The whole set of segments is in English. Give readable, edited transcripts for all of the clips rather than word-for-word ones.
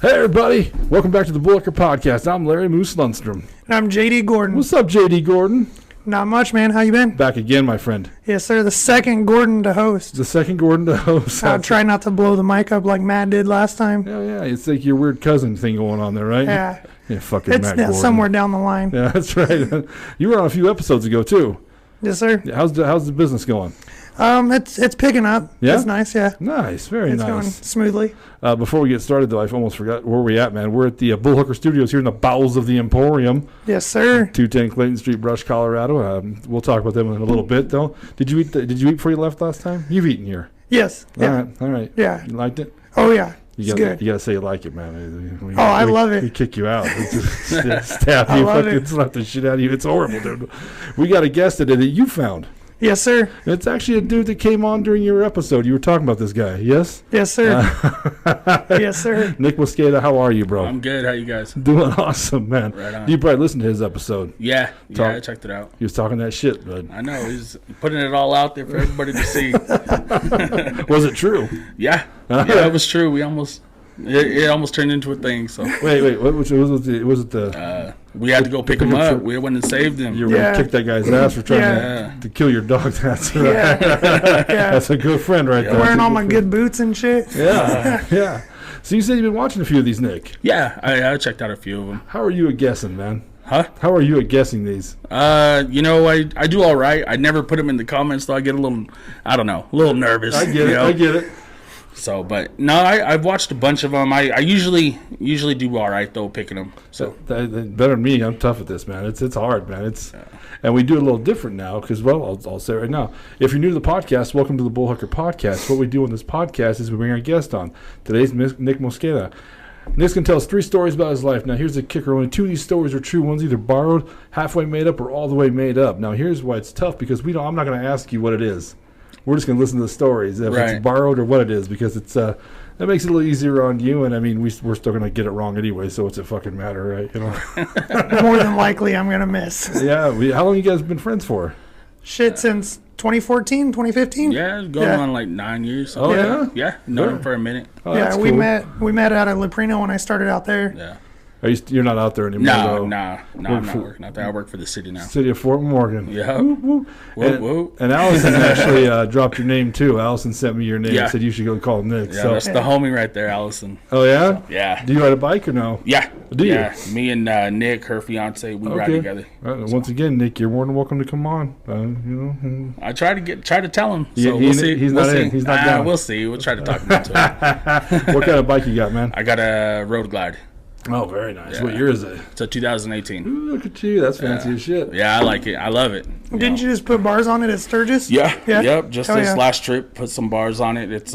Hey everybody, welcome back to the Bullhucker podcast. I'm Larry Moose Lundstrom. And I'm JD Gordon. What's up, JD Gordon? Not much, man. How you been? Back again, my friend. Yes, sir. The second Gordon to host. The second Gordon to host. I'll try not to blow the mic up like Matt did last time. Yeah. It's like your weird cousin thing going on there, right? Yeah. Yeah, fucking It's Matt Gordon. somewhere down the line. Yeah, that's right. You were on a few episodes ago too. Yes, sir. How's the business going? It's picking up. Yeah? It's nice, yeah. Nice, very It's nice. going smoothly. Before we get started, though, I almost forgot where we at, man. We're at the Bullhucker Studios here in the bowels of the Emporium. Yes, sir. 210 Clayton Street, Brush, Colorado. We'll talk about them in a little bit, though. Did you eat before you left last time? You've eaten here. Yes. Yeah. All right. Yeah. You liked it? Oh, yeah. You good. gotta say you like it, man. I love it. We kick you out. It's just stab I you, love fucking it. slap the shit out of you. It's horrible, dude. We got a guest today that you found. Yes, sir. It's actually a dude that came on during your episode. You were talking about this guy, yes? Yes, sir. Yes, sir. Nick Mosqueda, how are you, bro? I'm good. How you guys? Doing awesome, man. Right on. You probably listened to his episode. Yeah, I checked it out. He was talking that shit, bud. I know he's putting it all out there for everybody to see. Was it true? Yeah, it was true. It almost turned into a thing. So Wait. What was it the? we had to go pick him up. We went and saved him. You were gonna kick that guy's ass for trying Yeah. to kill your dog. That's right. Yeah. That's a good friend right there. Wearing all my good boots and shit. Yeah. So you said you've been watching a few of these, Nick. Yeah, I checked out a few of them. How are you at guessing, man? Huh? How are you at guessing these? I do all right. I never put them in the comments, so I get a little nervous. I get it. So, but no, I've watched a bunch of them. I usually do all right though, picking them. So Better than me. I'm tough at this, man. It's hard, man. And we do it a little different now because, well, I'll say it right now. If you're new to the podcast, welcome to the Bullhucker podcast. What we do on this podcast is we bring our guest on. Today's Nick Mosqueda. Nick's going to tell us 3 stories about his life. Now, here's the kicker. Only 2 of these stories are true. One's either borrowed, halfway made up, or all the way made up. Now, here's why it's tough, because I'm not going to ask you what it is. We're just going to listen to the stories, if it's borrowed or what it is, because it's that makes it a little easier on you, and I mean, we're still going to get it wrong anyway, so what's it fucking matter, right? You know. More than likely, I'm going to miss. Yeah. How long you guys been friends for? Shit, since 2014, 2015? yeah, it's going on like 9 years. Oh, yeah? Yeah, known him for a minute. Oh, Yeah, that's we cool. met out at Leprino when I started out there. Yeah. You're not out there anymore, though? No, I'm not working out there. I work for the city now. City of Fort Morgan. Yeah. Whoop, whoop. And Allison actually dropped your name, too. Allison sent me your name and said you should go call Nick. Yeah, so. that's the homie right there, Allison. Oh, yeah? Yeah. Do you ride a bike or no? Yeah. Do you? Yeah. Me and Nick, her fiance, we ride together. Once again, Nick, you're more than welcome to come on. I try to tell him. So We'll see. He's not in. He's not down. We'll see. We'll try to talk him into it. What kind of bike you got, man? I got a Road Glide. Oh, very nice. Yeah. What year is it? It's a 2018. Ooh, look at you. That's fancy as shit. Yeah, I like it. I love it. Didn't you just put bars on it at Sturgis? Yeah. Yeah. Yep. Just Hell this yeah. last trip, put some bars on it. It's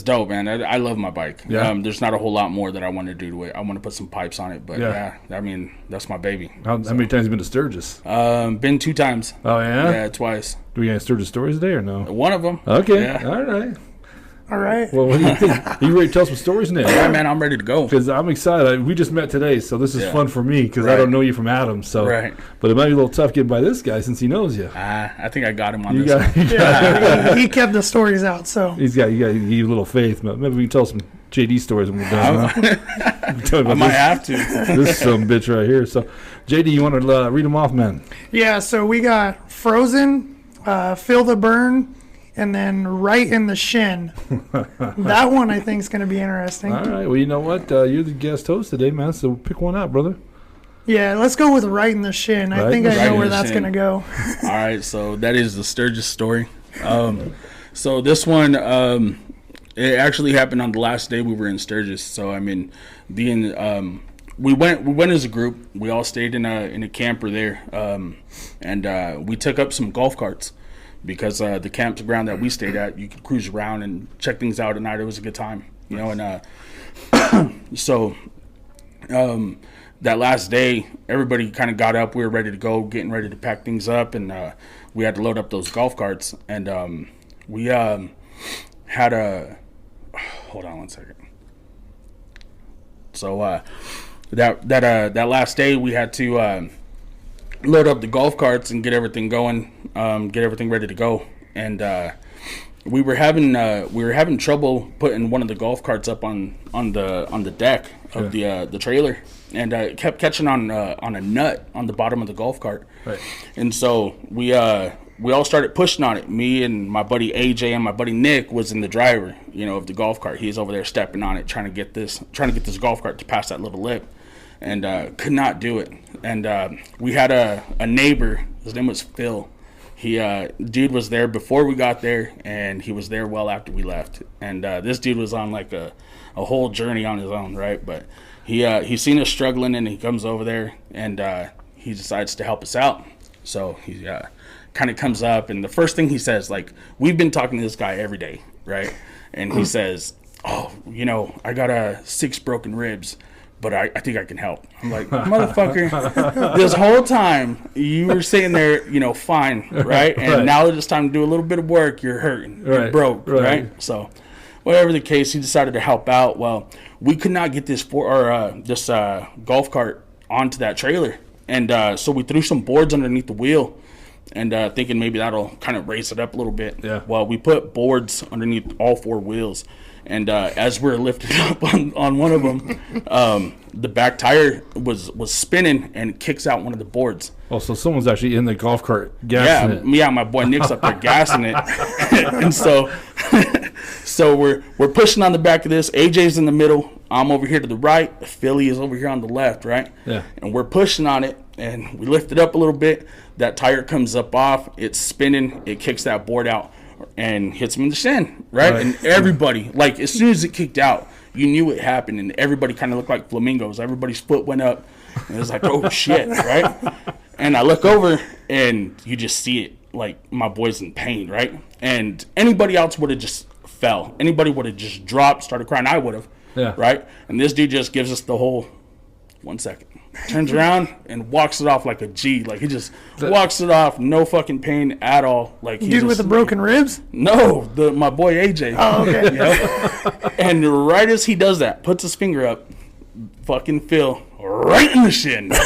dope, man. I love my bike. Yeah. There's not a whole lot more that I want to do to it. I want to put some pipes on it, but I mean, that's my baby. How many times have you been to Sturgis? Been 2 times. Oh, yeah? Yeah, twice. Do we got any Sturgis stories today or no? One of them. Okay. Yeah. All right. All right. Well, what do you think? You ready to tell some stories, Nick? Yeah, man, I'm ready to go. Because I'm excited. We just met today, so this is fun for me because I don't know you from Adam. So, but it might be a little tough getting by this guy since he knows you. I think I got him on this one. Yeah, he kept the stories out, so. You got a little faith. Maybe we can tell some JD stories when we're done. Huh? I might have to. This some bitch right here. So, JD, you want to read them off, man? Yeah, so we got Frozen, Feel the Burn, and then Right in the Shin. That one I think is going to be interesting. All right. Well, you know what? You're the guest host today, man. So pick one out, brother. Yeah, let's go with Right in the Shin. I think I know where that's going to go. All right. So that is the Sturgis story. So this one, it actually happened on the last day we were in Sturgis. So I mean, we went as a group. We all stayed in a camper there, and we took up some golf carts. Because the campground that we stayed at, you could cruise around and check things out at night. It was a good time, you know. And so that last day, everybody kind of got up. We were ready to go, getting ready to pack things up, and we had to load up those golf carts. And we had a hold on one second. So that last day, we had to load up the golf carts and get everything going, get everything ready to go. And we were having trouble putting one of the golf carts up on the deck of the trailer, and it kept catching on a nut on the bottom of the golf cart. Right. And so we all started pushing on it. Me and my buddy AJ and my buddy Nick was in the driver, of the golf cart. He's over there stepping on it, trying to get this golf cart to pass that little lip, and could not do it. And we had a neighbor. His name was Phil. Dude was there before we got there, and he was there well after we left. And this dude was on like a whole journey on his own, right? But he seen us struggling, and he comes over there, and he decides to help us out. So he kind of comes up, and the first thing he says, like, we've been talking to this guy every day, right? And he says, "Oh, I got 6 broken ribs, but I think I can help." I'm like, motherfucker, this whole time you were sitting there, fine, right? And now that it's time to do a little bit of work, you're hurting, you're broke, right? So whatever the case, he decided to help out. Well, we could not get this golf cart onto that trailer. And so we threw some boards underneath the wheel, and thinking maybe that'll kind of raise it up a little bit. Yeah. Well, we put boards underneath all 4 wheels. And as we're lifted up on one of them, the back tire was spinning and kicks out one of the boards. Oh, so someone's actually in the golf cart gassing it. Yeah, my boy Nick's up there gassing it. And so we're pushing on the back of this. AJ's in the middle. I'm over here to the right. Philly is over here on the left, right? Yeah. And we're pushing on it, and we lift it up a little bit. That tire comes up off. It's spinning. It kicks that board out and hits him in the shin, right? And everybody, like, as soon as it kicked out, you knew it happened, and everybody kind of looked like flamingos. Everybody's foot went up, and it was like, oh, shit, right? And I look over, and you just see it, like, my boy's in pain, right? And anybody else would have just fell. Anybody would have just dropped, started crying. I would have, right? And this dude just gives us the whole 1 second. Turns around and walks it off like a G. Like, he just walks it off, no fucking pain at all. Like, dude with the broken ribs? No, my boy AJ. Oh, okay. And right as he does that, puts his finger up, fucking Phil right in the shin. Like,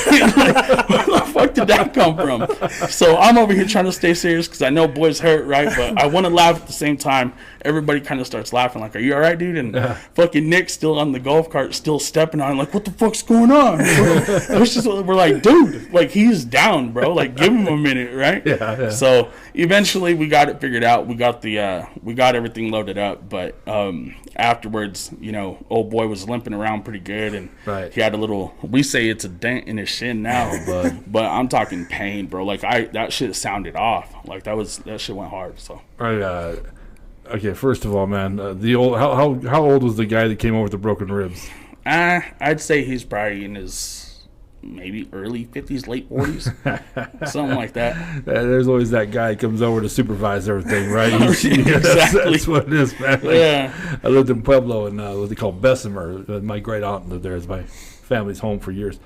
where the fuck did that come from? So I'm over here trying to stay serious because I know boys hurt, right? But I want to laugh at the same time. Everybody kind of starts laughing, like, "Are you all right, dude?" And fucking Nick's still on the golf cart, still stepping on it, like, "What the fuck's going on?" We're like, dude, like, he's down, bro. Like, give him a minute, right? Yeah. So eventually we got it figured out. We got everything loaded up, but afterwards, old boy was limping around pretty good, and he had a little. We say it's a dent in his shin now, but I'm talking pain, bro. Like, that shit sounded off. Like, that shit went hard. So. Okay, first of all, man, how old was the guy that came over with the broken ribs? I'd say he's probably in his maybe early 50s, late 40s, something like that. There's always that guy that comes over to supervise everything, right? Exactly. That's what it is, man. Like, I lived in Pueblo in what they call Bessemer. My great aunt lived there. It's my family's home for years.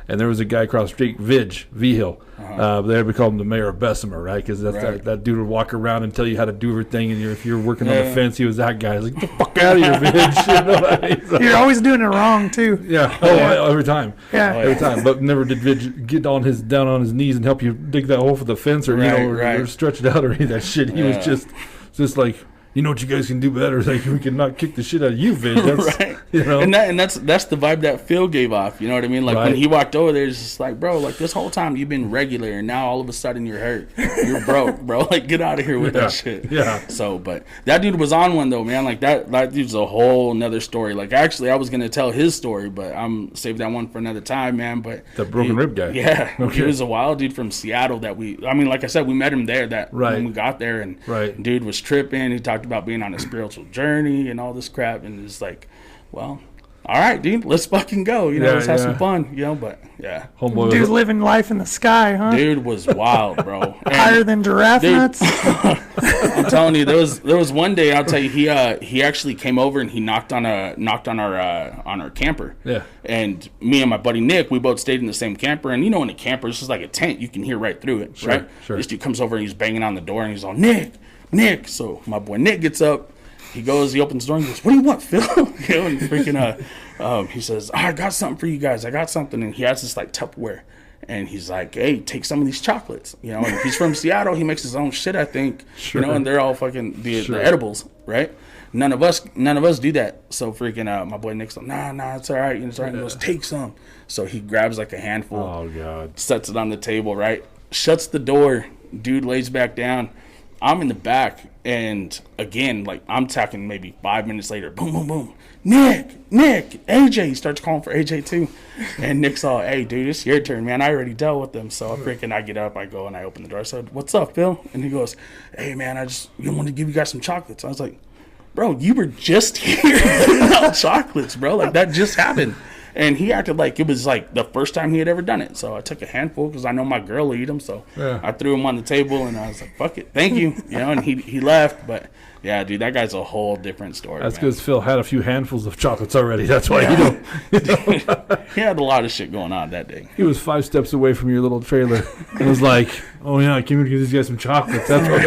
And there was a guy across the street, V-Hill. They called him the mayor of Bessemer, right? Because that dude would walk around and tell you how to do everything. And if you're working on the fence, he was that guy. He's like, "Get the fuck out of here, Vidge." You know what I mean? So, you're always doing it wrong, too. Yeah. Every time. Yeah. Every time. But never did Vidge get down on his knees and help you dig that hole for the fence or, or stretch it out or any of that shit. He was just like, "You know what you guys can do better? Like, we can not kick the shit out of you, Vin." That's, right. And that's the vibe that Phil gave off. You know what I mean? Like, when he walked over there, it's just like, bro, like, this whole time you've been regular, and now all of a sudden you're hurt. You're broke, bro. Like, get out of here with that shit. Yeah. So, but that dude was on one, though, man. Like, that dude's a whole nother story. Like, actually, I was going to tell his story, but I'm save that one for another time, man. But the broken rib guy. Yeah. Okay. He was a wild dude from Seattle like I said, we met him there when we got there, and dude was tripping. He talked about being on a spiritual journey and all this crap, and it's like, well, all right, dude, let's fucking go. Let's have some fun. But yeah, dude living life in the sky, huh? Dude was wild, bro. Higher than giraffe nuts. I'm telling you, there was one day, I'll tell you, he actually came over and he knocked on our camper. Yeah. And me and my buddy Nick, we both stayed in the same camper, and in a camper, this is like a tent, you can hear right through it, right? Sure. This dude comes over and he's banging on the door, and he's all, Nick. So my boy Nick gets up. He opens the door and goes, "What do you want, Phil?" And freaking, he says, "I got something for you guys. I got something." And he has this like Tupperware, And he's like, hey, take some of these chocolates. You know, and he's from Seattle. He makes his own shit, I think. Sure. You know, and they're all fucking the edibles, right? None of us do that. So freaking my boy Nick's like, nah, it's all right. It's all right. He goes, take some. So he grabs like a handful. Oh, God. Sets it on the table, right? Shuts the door. Dude lays back down. I'm in the back. And again, like I'm talking maybe 5 minutes later, boom, boom, boom. Nick, AJ. He starts calling for AJ too. And Nick's all, hey, dude, it's your turn, man. I already dealt with them. So I get up, I go and I open the door. I said, what's up, Phil? And he goes, hey, man, I want to give you guys some chocolates. I was like, bro, you were just here giving out chocolates, bro. Like that just happened. And he acted like it was like the first time he had ever done it. So I took a handful because I know my girl will eat them. So I threw them on the table and I was like, fuck it, thank you. You know, and he left. But yeah, dude, that guy's a whole different story. That's because Phil had a few handfuls of chocolates already. That's why you don't. He had a lot of shit going on that day. He was 5 steps away from your little trailer and was like, oh, yeah, I came here to give these guys some chocolates. That's what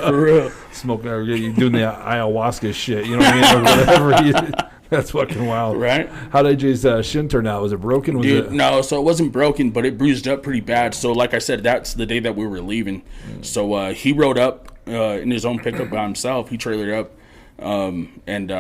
For real. Smoking, you doing the ayahuasca shit, you know what I mean? Or whatever. That's fucking wild. Right? How did AJ's shin turn out? Was it broken? No, so it wasn't broken, but it bruised up pretty bad. So like I said, that's the day that we were leaving. So he rode up in his own pickup by himself. He trailered up. And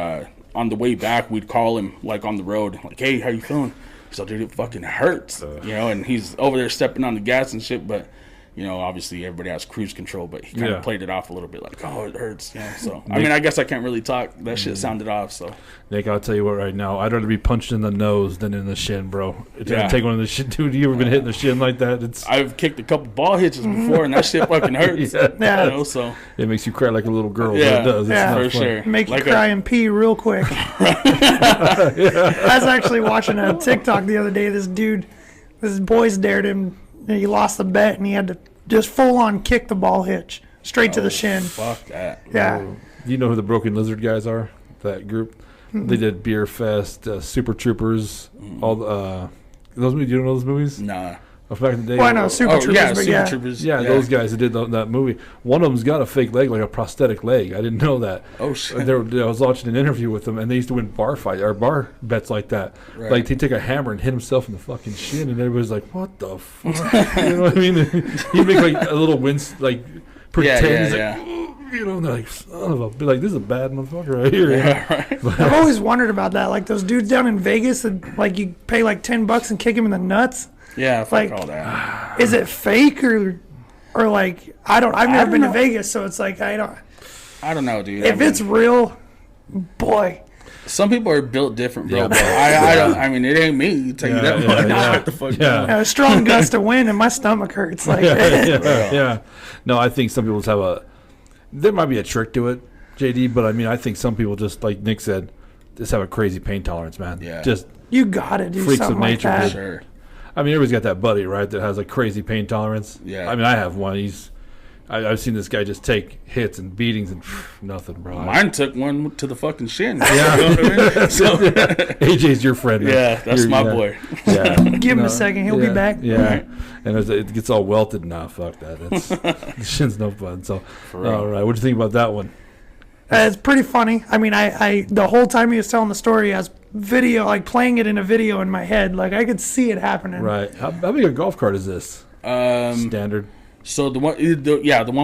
on the way back, we'd call him like on the road. Like, hey, how you feeling? So, dude, it fucking hurts. You know, and he's over there stepping on the gas and shit, but... You know, obviously everybody has cruise control, but he kind of played it off a little bit like, oh, it hurts. You know, so, I mean, I guess I can't really talk. That shit sounded off, so. Nick, I'll tell you what right now. I'd rather be punched in the nose than in the shin, bro. Take one of the shin. Dude, you ever been hit in the shin like that? I've kicked a couple ball hitches before, and that shit fucking hurts. You know, so. It makes you cry like a little girl. Yeah, it does. It's for sure. Make you cry and pee real quick. I was actually watching a TikTok the other day. This boys dared him. And he lost the bet, and he had to just full-on kick the ball hitch straight to the shin. Fuck that. Yeah. Do you know who the Broken Lizard guys are? That group? They did Beer Fest, Super Troopers, all those movies. You don't know those movies? Nah. Back in the day. Well, I know Super Troopers, Super Troopers. Yeah, those guys that did that movie. One of them's got a fake leg, like a prosthetic leg. I didn't know that. Oh shit! I was watching an interview with them, and they used to win bar bets like that. Right. Like he'd take a hammer and hit himself in the fucking shin, and everybody's like, "What the fuck?" You know what I mean? He'd make like a little pretend. He's like, you know, and they're like, son of a, like, this is a bad motherfucker right here. Right. I've always wondered about that. Like those dudes down in Vegas, that, like you pay like $10 and kick him in the nuts. Yeah, fuck like all that. Is it fake or like I've never been to Vegas, so it's like I don't know, dude. If it's real, boy. Some people are built different, bro. But I don't. I mean, it ain't me. You tell you that much. What the fuck? A strong gust of wind and my stomach hurts. Like No, I think some people just have there might be a trick to it, JD. But I mean, I think some people just, like Nick said, just have a crazy pain tolerance, man. Yeah. Just you gotta do freaks something of nature. like that. Sure. I mean, everybody's got that buddy, right, that has a crazy pain tolerance. Yeah. I mean, I have one. I've seen this guy just take hits and beatings and nothing, bro. Mine took one to the fucking shin. Yeah. You know what I mean? So, AJ's your friend. Man. Yeah, that's my boy. Yeah. Give him a second. He'll be back. Yeah. Right. And it gets all welted. Nah, fuck that. The shin's no fun. So, all right. What'd you think about that one? It's pretty funny. I mean, I the whole time he was telling the story, I was playing it in a video in my head. Like, I could see it happening. Right. How big a golf cart is this? Standard. So the one we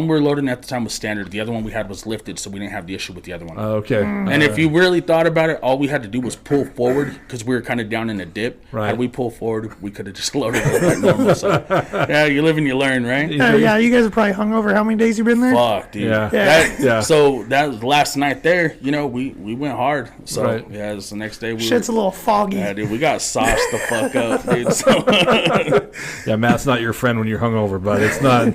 were loading at the time was standard. The other one we had was lifted, so we didn't have the issue with the other one. Okay. And if you really thought about it, all we had to do was pull forward because we were kind of down in a dip. Right. Had we pulled forward, we could have just loaded it like normal. So yeah, you live and you learn, right? Yeah, you guys are probably hungover. How many days you been there? Fuck, dude. Yeah. So that was the last night there. You know, we went hard. So right. yeah, it's the next day. Shit's a little foggy. Yeah, dude, we got sauced the fuck up, dude. So. Yeah, Matt's not your friend when you're hungover, but it's not.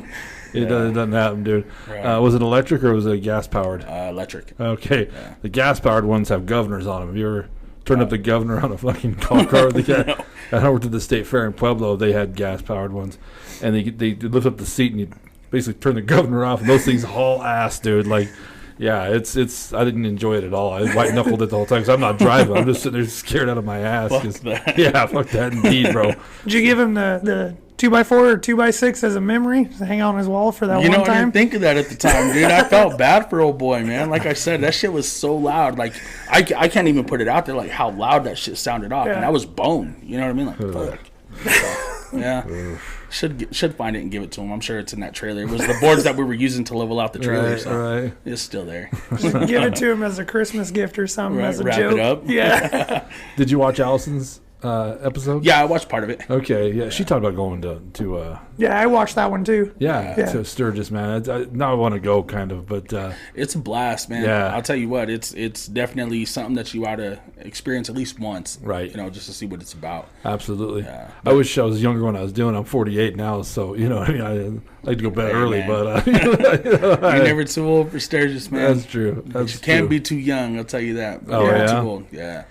It doesn't happen, dude. Right. Was it electric or was it gas powered? Electric. Okay. Yeah. The gas powered ones have governors on them. Have you ever turned up the governor on a fucking golf cart? No. I went to the state fair in Pueblo. They had gas powered ones, and they lift up the seat and you basically turn the governor off, and those things haul ass, dude. Like, yeah, it's. I didn't enjoy it at all. I white knuckled it the whole time because I'm not driving. I'm just sitting there scared out of my ass. Fuck that. Yeah, fuck that indeed, bro. Did you give him the 2x4 or 2x6 as a memory to hang on his wall for that one time? I didn't think of that at the time, dude. I felt bad for old boy, man. Like I said, that shit was so loud. Like I can't even put it out there like how loud that shit sounded off. And that was bone. You know what I mean? Like fuck. Yeah. Should find it and give it to him. I'm sure it's in that trailer. It was the boards that we were using to level out the trailer. Right, so right. it's still there. Just give it to him as a Christmas gift or something, as a wrap joke. it up. Yeah. Did you watch Allison's episode? Yeah, I watched part of it. Okay, yeah. She talked about going to Yeah, I watched that one too. to Sturgis, man. Now I want to go, kind of, but It's a blast, man. Yeah. I'll tell you what, it's definitely something that you ought to experience at least once. Right. You know, just to see what it's about. absolutely. Yeah. I wish I was younger when I was doing it. I'm 48 now, so, you know, I like to go bed Hey, early, man. but... You're never too old for Sturgis, man. That's true. But That's you can't true. be too young, I'll tell you that. But Oh, you're yeah? too old. Yeah.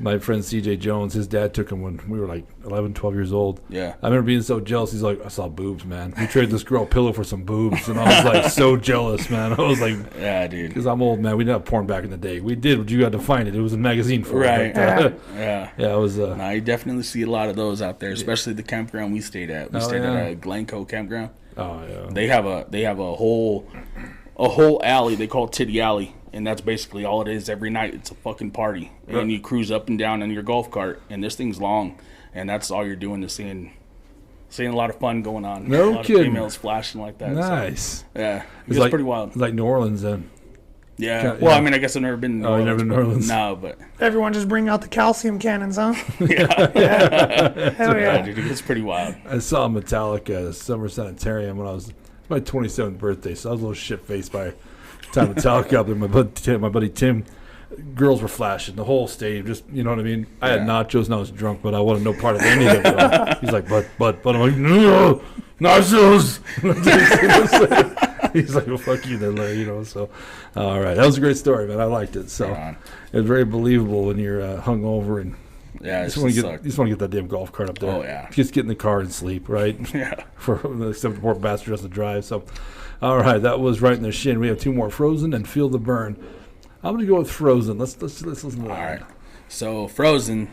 My friend CJ Jones, his dad took him when we were like 11, 12 years old. Yeah. I remember being so jealous. He's like, I saw boobs, man. We traded this girl a pillow for some boobs. And I was like, so jealous, man. I was like, Yeah, dude. because I'm old, man. We didn't have porn back in the day. We did, but you had to find it. It was a magazine for Right. it. But, Yeah. yeah, it was. Now you definitely see a lot of those out there, especially the campground we stayed at. We Oh, stayed yeah. at a Glencoe campground. Oh, yeah. They have a whole alley they call Titty Alley, and that's basically all it is. Every night it's a fucking party, and you cruise up and down in your golf cart, and this thing's long, and that's all you're doing is seeing a lot of fun going on. No a lot kidding. of females flashing like that. Nice. So, yeah, It's it's like, pretty wild. It's like New Orleans then. Yeah. kinda- Well, yeah. I mean, I guess I've never been. Oh, you've never been to New Orleans? No, but Everyone just bring out the calcium cannons, huh? yeah, Hell yeah. dude, it's pretty wild. I saw Metallica Summer Sanitarium when I was my 27th birthday, so I was a little shit-faced by the time Metallica up there. My buddy Tim, girls were flashing the whole stage. Just, you know what I mean? I had nachos and I was drunk, but I wanted no part of any of it. He's like, but I'm like, no, nachos. He's like, well, fuck you then, Larry, you know. So, all right, that was a great story, man. I liked it. So, Right on. it was very believable when you're hungover and Yeah, you it's just want just to get that damn golf cart up there. Oh, yeah. Just get in the car and sleep, right? Yeah. For except the poor bastard has to drive. So, all right, that was right in the shin. We have two more: Frozen and Feel the Burn. I'm gonna go with Frozen. Let's listen to that. All right. So Frozen,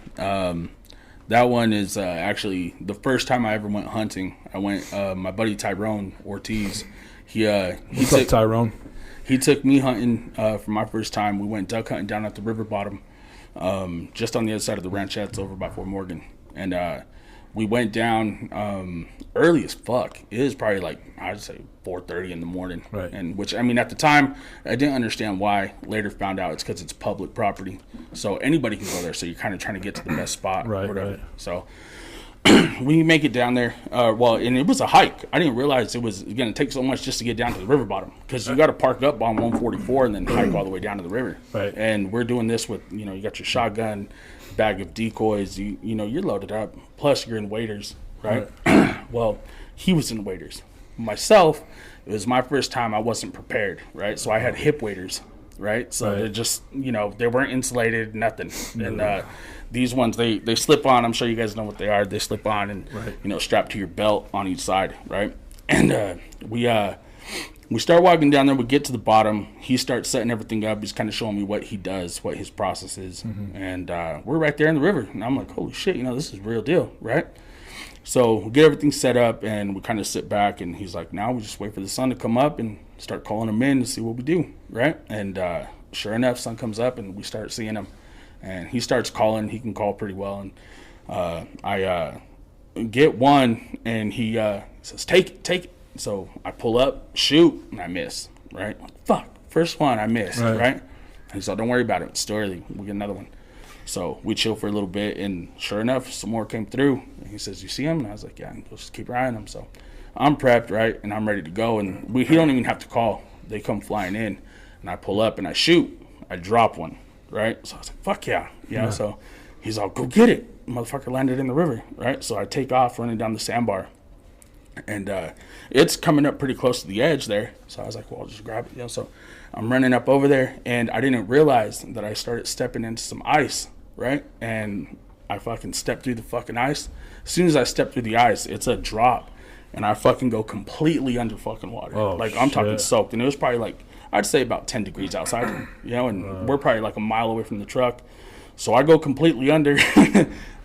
that one is actually the first time I ever went hunting. I went. My buddy Tyrone Ortiz. He What's up, Tyrone? He took me hunting for my first time. We went duck hunting down at the river bottom, just on the other side of the ranchettes over by Fort Morgan, and we went down early as fuck. It is probably like I'd say 4:30 in the morning, Right. And which I mean at the time I didn't understand why. Later found out it's because it's public property, so anybody can go there. So you're kind of trying to get to the best spot, Right, or whatever. right. So we make it down there. And it was a hike. I didn't realize it was going to take so much just to get down to the river bottom because you got to park up on 144 and then hike all the way down to the river. Right. And we're doing this with, you got your shotgun, bag of decoys. You're loaded up. Plus you're in waders, right? Well, he was in waders. Myself, it was my first time. I wasn't prepared, right? So I had hip waders, right? So Right. they're just, they weren't insulated, nothing. And these ones, they slip on. I'm sure you guys know what they are. They slip on and, Right. strapped to your belt on each side, right? And we start walking down there. We get to the bottom. He starts setting everything up. He's kind of showing me what he does, what his process is. Mm-hmm. And we're right there in the river. And I'm like, holy shit, this is real deal, right? So we get everything set up, and we kind of sit back, and he's like, now we just wait for the sun to come up and start calling them in to see what we do, right? And sure enough, sun comes up, and we start seeing him. And he starts calling. He can call pretty well. And I get one, and he says, take it. So I pull up, shoot, and I miss, right? Fuck, first one I missed, right? And he's like, don't worry about it. It's still early. We'll get another one. So we chill for a little bit, and sure enough, some more came through. And he says, you see him? And I was like, yeah, and just keep your eye on him. So I'm prepped, right? And I'm ready to go. And he don't even have to call. They come flying in, and I pull up, and I shoot. I drop one, right? So I was like, fuck yeah. Yeah. So he's all, go get it. Motherfucker landed in the river, right? So I take off running down the sandbar. And it's coming up pretty close to the edge there. So I was like, well, I'll just grab it. So I'm running up over there, and I didn't realize that I started stepping into some ice, right? And I fucking stepped through the fucking ice. As soon as I step through the ice, it's a drop, and I fucking go completely under fucking water. Oh, I'm talking shit. soaked. And it was probably like, I'd say about 10 degrees outside, and we're probably like a mile away from the truck. So I go completely under.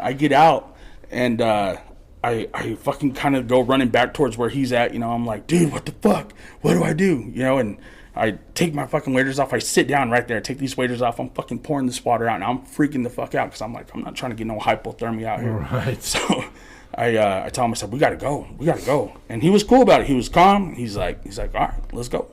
I get out, and I fucking kind of go running back towards where he's at. I'm like, dude, what the fuck? What do I do? And I take my fucking waders off. I sit down right there, take these waders off. I'm fucking pouring this water out, and I'm freaking the fuck out because I'm like, I'm not trying to get no hypothermia out here. Right. So I told him, I said, we gotta go. And he was cool about it. He was calm. He's like, all right, let's go.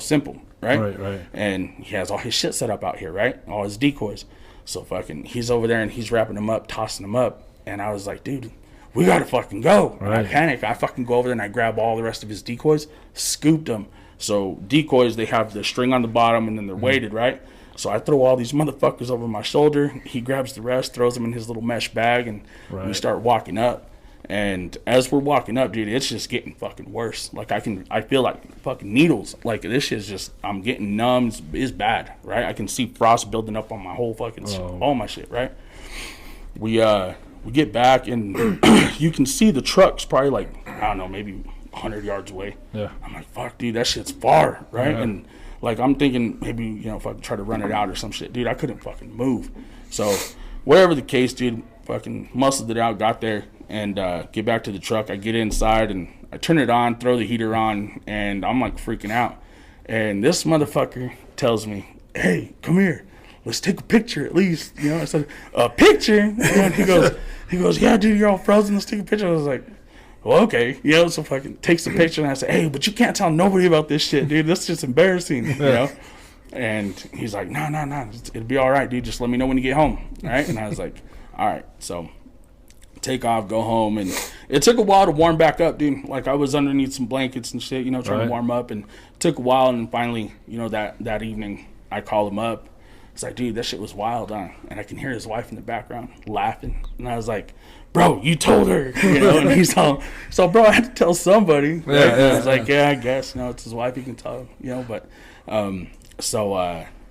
Simple, right? Right. And he has all his shit set up out here, right? All his decoys. So fucking, he's over there and he's wrapping them up, tossing them up. And I was like, dude, we gotta fucking go. Right. And I panic. I fucking go over there and I grab all the rest of his decoys, scooped them. So decoys, they have the string on the bottom and then they're weighted, right? So I throw all these motherfuckers over my shoulder. He grabs the rest, throws them in his little mesh bag, and we start walking up. And as we're walking up, dude, it's just getting fucking worse. Like I feel like fucking needles. Like this shit's just, I'm getting numb. It's bad, right? I can see frost building up on my whole fucking, all my shit, right? We get back and you can see the truck's probably like, I don't know, maybe 100 yards away. Yeah. I'm like, fuck, dude, that shit's far, right? Yeah. And like, I'm thinking maybe, if I could try to run it out or some shit. Dude, I couldn't fucking move. So, whatever the case, dude, fucking muscled it out, got there, and get back to the truck. I get inside, and I turn it on, throw the heater on, and I'm, like, freaking out. And this motherfucker tells me, hey, come here. Let's take a picture at least. I said, a picture? And he goes, yeah, dude, you're all frozen. Let's take a picture. I was like, well, okay, so fucking takes the picture, and I say, hey, but you can't tell nobody about this shit, dude. That's just embarrassing, And he's like, no, it'll be all right, dude. Just let me know when you get home, right? And I was like, all right. So take off, go home, and it took a while to warm back up, dude. Like I was underneath some blankets and shit, trying to warm up, and it took a while. And finally, that evening, I called him up. It's like, dude, that shit was wild, huh? And I can hear his wife in the background laughing, and I was like, bro, you told her, and he's all, so bro, I had to tell somebody. I was like, I guess, it's his wife, he can tell him, but, so,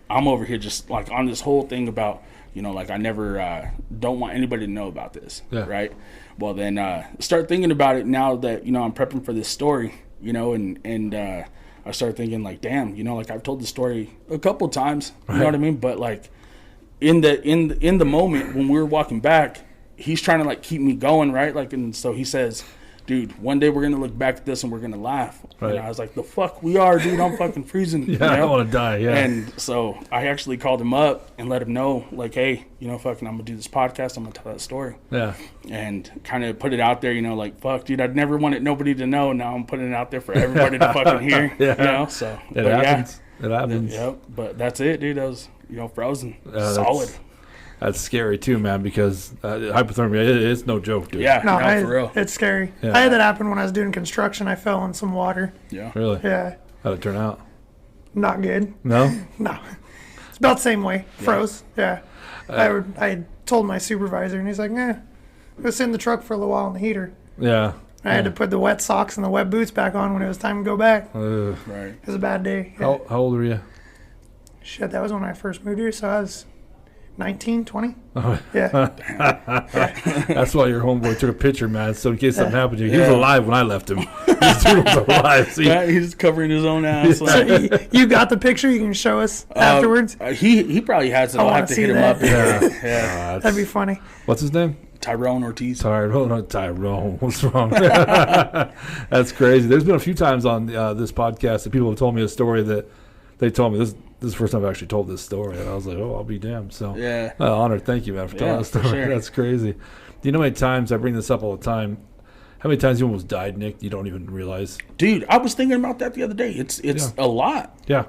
I'm over here just, like, on this whole thing about, like, I never, don't want anybody to know about this, right? Well, then, start thinking about it now that, I'm prepping for this story, and I started thinking, like, damn, like, I've told the story a couple times, you know what I mean? But, like, in the moment when we were walking back, he's trying to, like, keep me going, right? Like, and so he says, dude, one day we're going to look back at this and we're going to laugh. Right. And I was like, the fuck we are, dude. I'm fucking freezing. I don't want to die, And so I actually called him up and let him know, like, hey, fucking, I'm going to do this podcast. I'm going to tell that story. Yeah. And kind of put it out there, like, fuck, dude, I'd never wanted nobody to know. Now I'm putting it out there for everybody to fucking hear, so. It happens. It happens. Yep. But that's it, dude. That was, frozen. Solid. That's scary too, man, because hypothermia, it's no joke, dude. Yeah, no, for real. It's scary. Yeah. I had that happen when I was doing construction. I fell in some water. Yeah. Really? Yeah. How'd it turn out? Not good. No? No. It's about the same way. Froze. Yeah. I told my supervisor, and he's like, let's sit in the truck for a little while in the heater. Yeah. I had to put the wet socks and the wet boots back on when it was time to go back. Right. It was a bad day. Yeah. How old were you? Shit, that was when I first moved here, so I was 19, 20? Oh. Yeah. That's why your homeboy took a picture, man, so in case something happened to you. He was alive when I left him. This dude was alive. See? Yeah, he's covering his own ass. So you got the picture? You can show us afterwards? He probably has it. I'll have to hit him up. Yeah. That'd be funny. What's his name? Tyrone Ortiz. Tyrone. What's wrong? That's crazy. There's been a few times on this podcast that people have told me a story that they told me this is the first time I've actually told this story, and I was like, oh, I'll be damned. So, honored. Thank you, man, for telling the story. Sure. That's crazy. Do you know how many times I bring this up all the time? How many times you almost died, Nick? You don't even realize. Dude, I was thinking about that the other day. It's a lot. Yeah.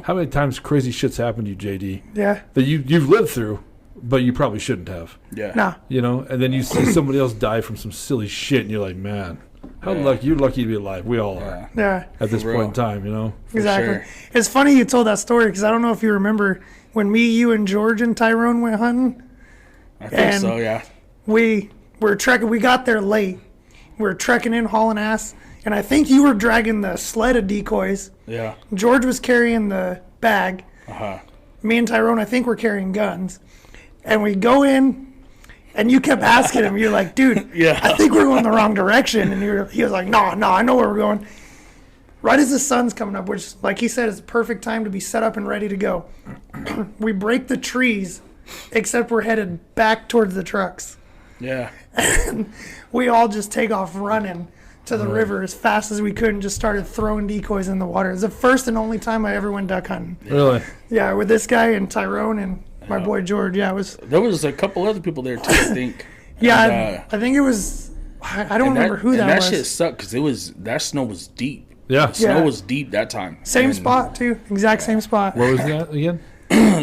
How many times crazy shit's happened to you, JD? Yeah. That you've lived through, but you probably shouldn't have. Yeah. No. And then you see somebody else die from some silly shit, and you're like, man. You're lucky to be alive. We all are. Yeah. At this point in time, Exactly. Sure. It's funny you told that story because I don't know if you remember when me, you, and George and Tyrone went hunting. I think so, yeah. We were trekking. We got there late. We were trekking in, hauling ass. And I think you were dragging the sled of decoys. Yeah. George was carrying the bag. Uh-huh. Me and Tyrone, I think, were carrying guns. And we go in. And you kept asking him, you're like, dude, I think we're going the wrong direction. And he was like, no, I know where we're going. Right as the sun's coming up, which, like he said, is the perfect time to be set up and ready to go. We break the trees, except we're headed back towards the trucks. Yeah. And we all just take off running to the river as fast as we could and just started throwing decoys in the water. It was the first and only time I ever went duck hunting. Really? Yeah, with this guy and Tyrone and my boy George. Yeah, it was. There was a couple other people there too, I think. Yeah, I think it was. I don't remember who that was. That shit sucked because that snow was deep. Yeah. Snow was deep that time. Same spot too. Exact same spot. Where was that again?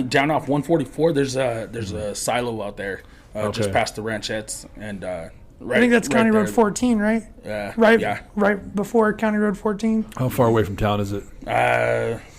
Down off 144. There's a silo out there, just past the ranchettes, and right. I think that's County Road 14, right? Yeah. Right before County Road 14. How far away from town is it?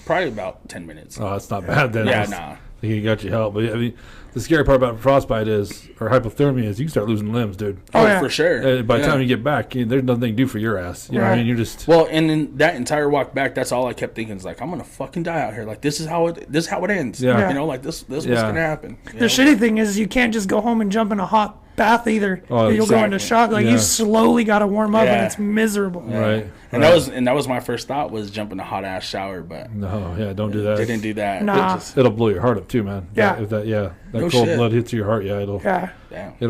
Probably about 10 minutes. Oh, that's not bad then. Yeah, I think you got your help. But I mean, the scary part about frostbite or hypothermia is you can start losing limbs, dude. Oh, yeah. For sure. By the time you get back, there's nothing to do for your ass. You know what I mean? You're just... Well, and in that entire walk back, that's all I kept thinking is like, I'm going to fucking die out here. Like, this is how it ends. Yeah. You know, like this what's going to happen. The shitty thing is you can't just go home and jump in a hot bath either. Oh, You'll go into shock. Like, you slowly got to warm up, and it's miserable. Yeah. Right. And that was my first thought was jump in a hot ass shower, but don't do that. Didn't do that. Nah. It'll blow your heart up too, man. Yeah. That cold blood hits your heart. It'll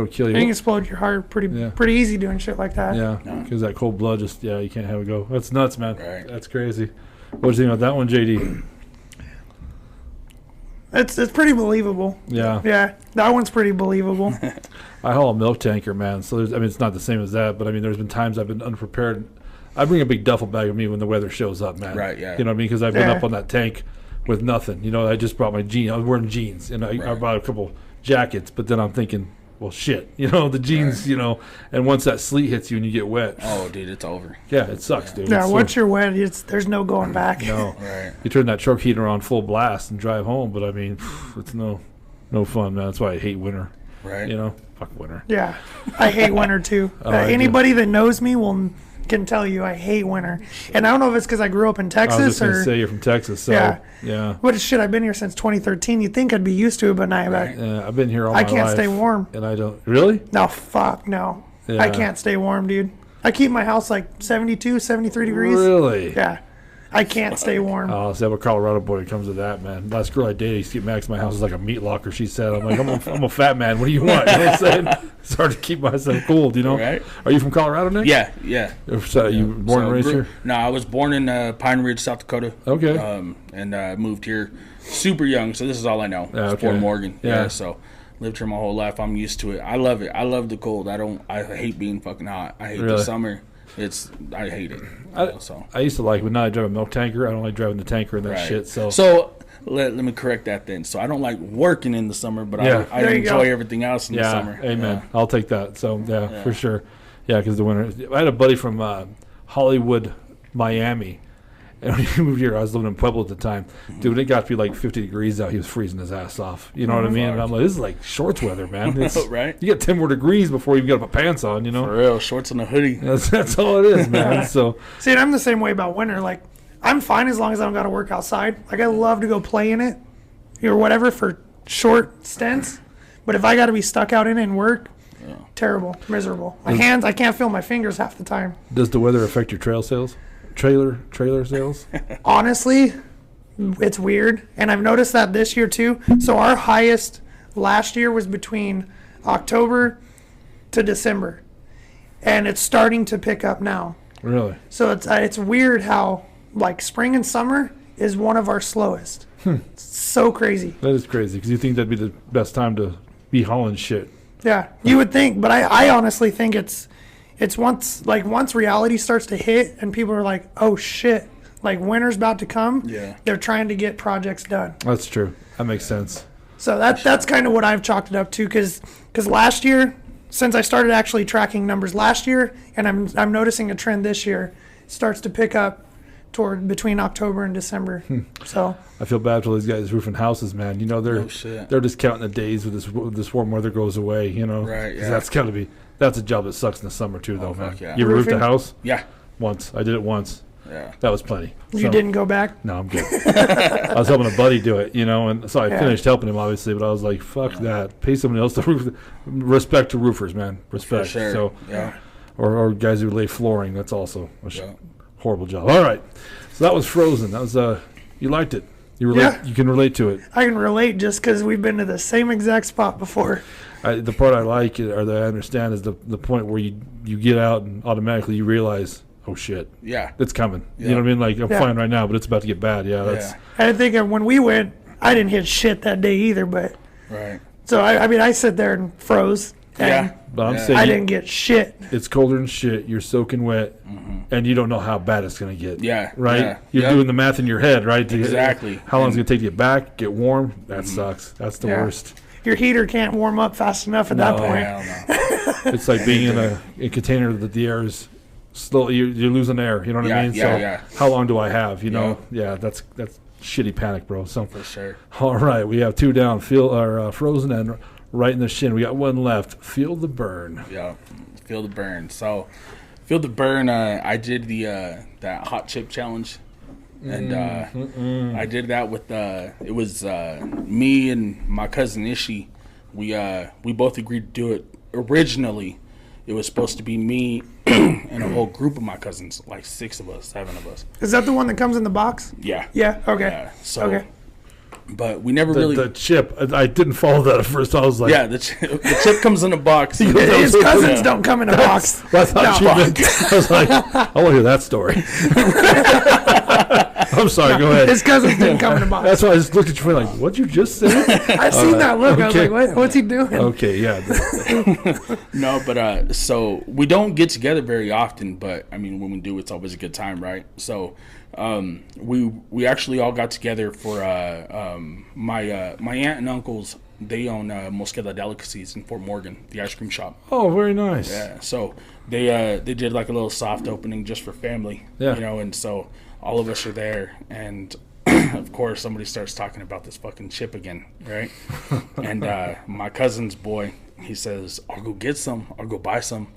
kill you. You can explode your heart pretty easy doing shit like that. Yeah, because that cold blood just you can't have it go. That's nuts, man. Right. That's crazy. What do you think about that one, JD? It's pretty believable. Yeah, that one's pretty believable. I haul a milk tanker, man. So it's not the same as that, but I mean, there's been times I've been unprepared. I bring a big duffel bag with me when the weather shows up, man. Right. Yeah. You know what I mean? Because I've been up on that tank with nothing. You know, I just brought my jeans. I was wearing jeans, and I bought a couple jackets. But then I'm thinking, well, shit. You know, the jeans. You know, and once that sleet hits you and you get wet. Oh, dude, it's over. Yeah, it sucks, dude. Yeah, once you're wet, there's no going back. No. Right. You turn that truck heater on full blast and drive home, but I mean, it's no fun, man. That's why I hate winter. Right. You know, fuck winter. Yeah, I hate winter too. Anybody that knows me can tell you I hate winter. And I don't know if it's because I grew up in Texas I was just gonna say you're from Texas, so yeah. What shit? I've been here since 2013. You'd think I'd be used to it, but now I've been here all my life. I can't stay warm. And I don't really. No, fuck no. Yeah. I can't stay warm, dude. I keep my house like 72, 73 degrees. Really? Yeah. I can't stay warm. Oh, see, I'm a Colorado boy when it comes to that, man. Last girl I dated used to get Max, my house is like a meat locker, she said. I'm like, I'm a fat man. What do you want? You know what I'm saying? It's hard to keep myself cool, you know? Right. Are you from Colorado, Nick? Yeah. So you were born and raised here? No, I was born in Pine Ridge, South Dakota. Okay. And moved here super young, so this is all I know. Fort Morgan. Yeah. So lived here my whole life. I'm used to it. I love it. I love the cold. I hate being fucking hot. I hate the summer. I hate it. I used to like, but now I drive a milk tanker. I don't like driving the tanker and that shit. So let me correct that then. So I don't like working in the summer, but I enjoy everything else in the summer. Amen. Yeah. I'll take that. So for sure. Yeah, because the winter. I had a buddy from Hollywood, Miami. And when he moved here, I was living in Pueblo at the time. Dude, it got to be like 50 degrees out. He was freezing his ass off. You know what I mean? And I'm like, this is like shorts weather, man. Right? You get 10 more degrees before you get up pants on, you know? For real, shorts and a hoodie. That's all it is, man. So see, and I'm the same way about winter. Like, I'm fine as long as I don't got to work outside. Like, I love to go play in it or whatever for short stints. But if I got to be stuck out in it and work, terrible, miserable. My hands, I can't feel my fingers half the time. Does the weather affect your trailer sales? Honestly, it's weird, and I've noticed that this year too. So our highest last year was between October to December, and it's starting to pick up now. Really? So it's weird how like spring and summer is one of our slowest. It's so crazy. That is crazy because you think that'd be the best time to be hauling shit. Yeah, you would think, but I honestly think it's once reality starts to hit and people are like, oh shit, like winter's about to come. Yeah, they're trying to get projects done. That's true. That makes sense. So that's kind of what I've chalked it up to, because last year, since I started actually tracking numbers last year, and I'm noticing a trend this year, it starts to pick up toward between October and December. So I feel bad for these guys roofing houses, man. You know, they're just counting the days with this warm weather goes away. You know, right? Yeah. That's a job that sucks in the summer too, though, man. Yeah. You ever roofed a house? Yeah. Once. I did it once. Yeah. That was plenty. You didn't go back? No, I'm good. I was helping a buddy do it, you know, and so I finished helping him, obviously, but I was like, fuck that. Pay someone else to roof. Respect to roofers, man. Respect. For sure. So, yeah. Or guys who lay flooring. That's also a horrible job. All right. So that was Frozen. That was, you liked it. You can relate to it. I can relate just because we've been to the same exact spot before. The part I like, or that I understand, is the point where you get out and automatically you realize, oh shit, it's coming. Yeah. You know what I mean? Like, I'm fine right now, but it's about to get bad. I think when we went, I didn't hit shit that day either, but right. So I mean, I sit there and froze, Yeah. But I'm saying I didn't get shit. it's colder than shit. You're soaking wet, and you don't know how bad it's going to get. Yeah. Right? Yeah. You're doing the math in your head, right? Exactly. How long is it going to take to get back, get warm? That sucks. That's the worst. Your heater can't warm up fast enough at that point. Hell no. It's like being in a container that the air is slowly, you're losing air. You know what I mean? How long do I have? You know? Yeah, that's shitty panic, bro. So, For sure. All right, we have 2 down. Frozen and right in the shin. We got 1 left. Feel the burn. Yeah, feel the burn. So, feel the burn. I did that hot chip challenge, and I did that with it was me and my cousin Ishi. We both agreed to do it. Originally, it was supposed to be me and a whole group of my cousins, like 6 of us, 7 of us. Is that the one that comes in the box? Yeah. Yeah. Okay. Yeah. So, okay. But we never really The chip. I didn't follow that at first. I was like, the chip comes in a box. His cousins don't come in a box. I thought you meant, I was like, I want to hear that story. I'm sorry. Go ahead. His cousins didn't come in a box. That's why I just looked at you like, what'd you just say? I've seen that look. I was okay. like, what's he doing? Okay, yeah. No, but so we don't get together very often, but I mean, when we do, it's always a good time, right? So we actually all got together for my aunt and uncles. They own Mosqueda Delicacies in Fort Morgan, the ice cream shop. Oh, very nice. Yeah, so they did like a little soft opening just for family, Yeah. you know, and so all of us are there, and of course somebody starts talking about this fucking chip again, right? And my cousin's boy, he says, "I'll go get some. I'll go buy some."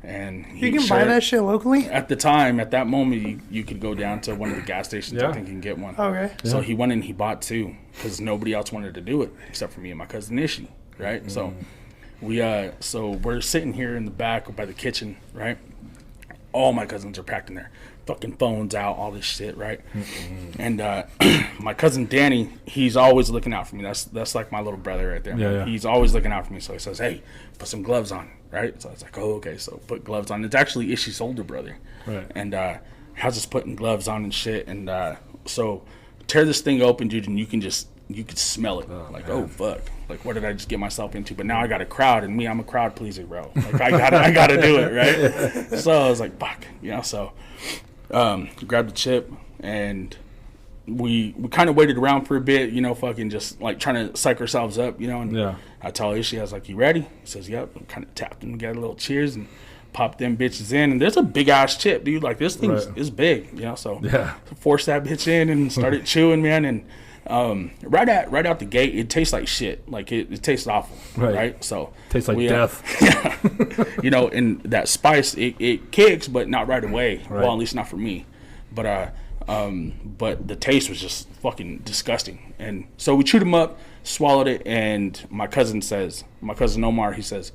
And You can buy that shit locally? At the time, at that moment, you could go down to one of the gas stations. Yeah. I think, and get one. Okay. So he went and he bought 2 because nobody else wanted to do it except for me and my cousin Ishi, right? So we're sitting here in the back by the kitchen, right? All my cousins are packed in there, fucking phones out, all this shit, right? And my cousin Danny, he's always looking out for me. That's like my little brother right there. Yeah. He's always looking out for me. So he says, "Hey, put some gloves on." Right? So I was like, "Oh, okay." So put gloves on. It's actually Ishi's older brother. Right. And has us putting gloves on and shit. And so tear this thing open, dude, and you can smell it. Man. Oh fuck. Like, what did I just get myself into? But now I got a crowd, and I'm a crowd pleaser, bro. Like I gotta do it, right? So I was like, fuck, you know. So grabbed the chip, and we kind of waited around for a bit, you know, fucking just like trying to psych ourselves up, you know. And I told Ishi, I was like, "You ready?" He says, "Yep." Kind of tapped him together, a little cheers, and popped them bitches in. And there's a big ass chip, dude. Like, this thing is big, you know. So forced that bitch in and started chewing, man. And right out the gate, it tastes like shit. Like it tastes awful, right? So tastes like death. You know, and that spice it kicks, but not right away. Right. Well, at least not for me. But the taste was just fucking disgusting. And so we chewed them up, swallowed it, and my cousin Omar, he says,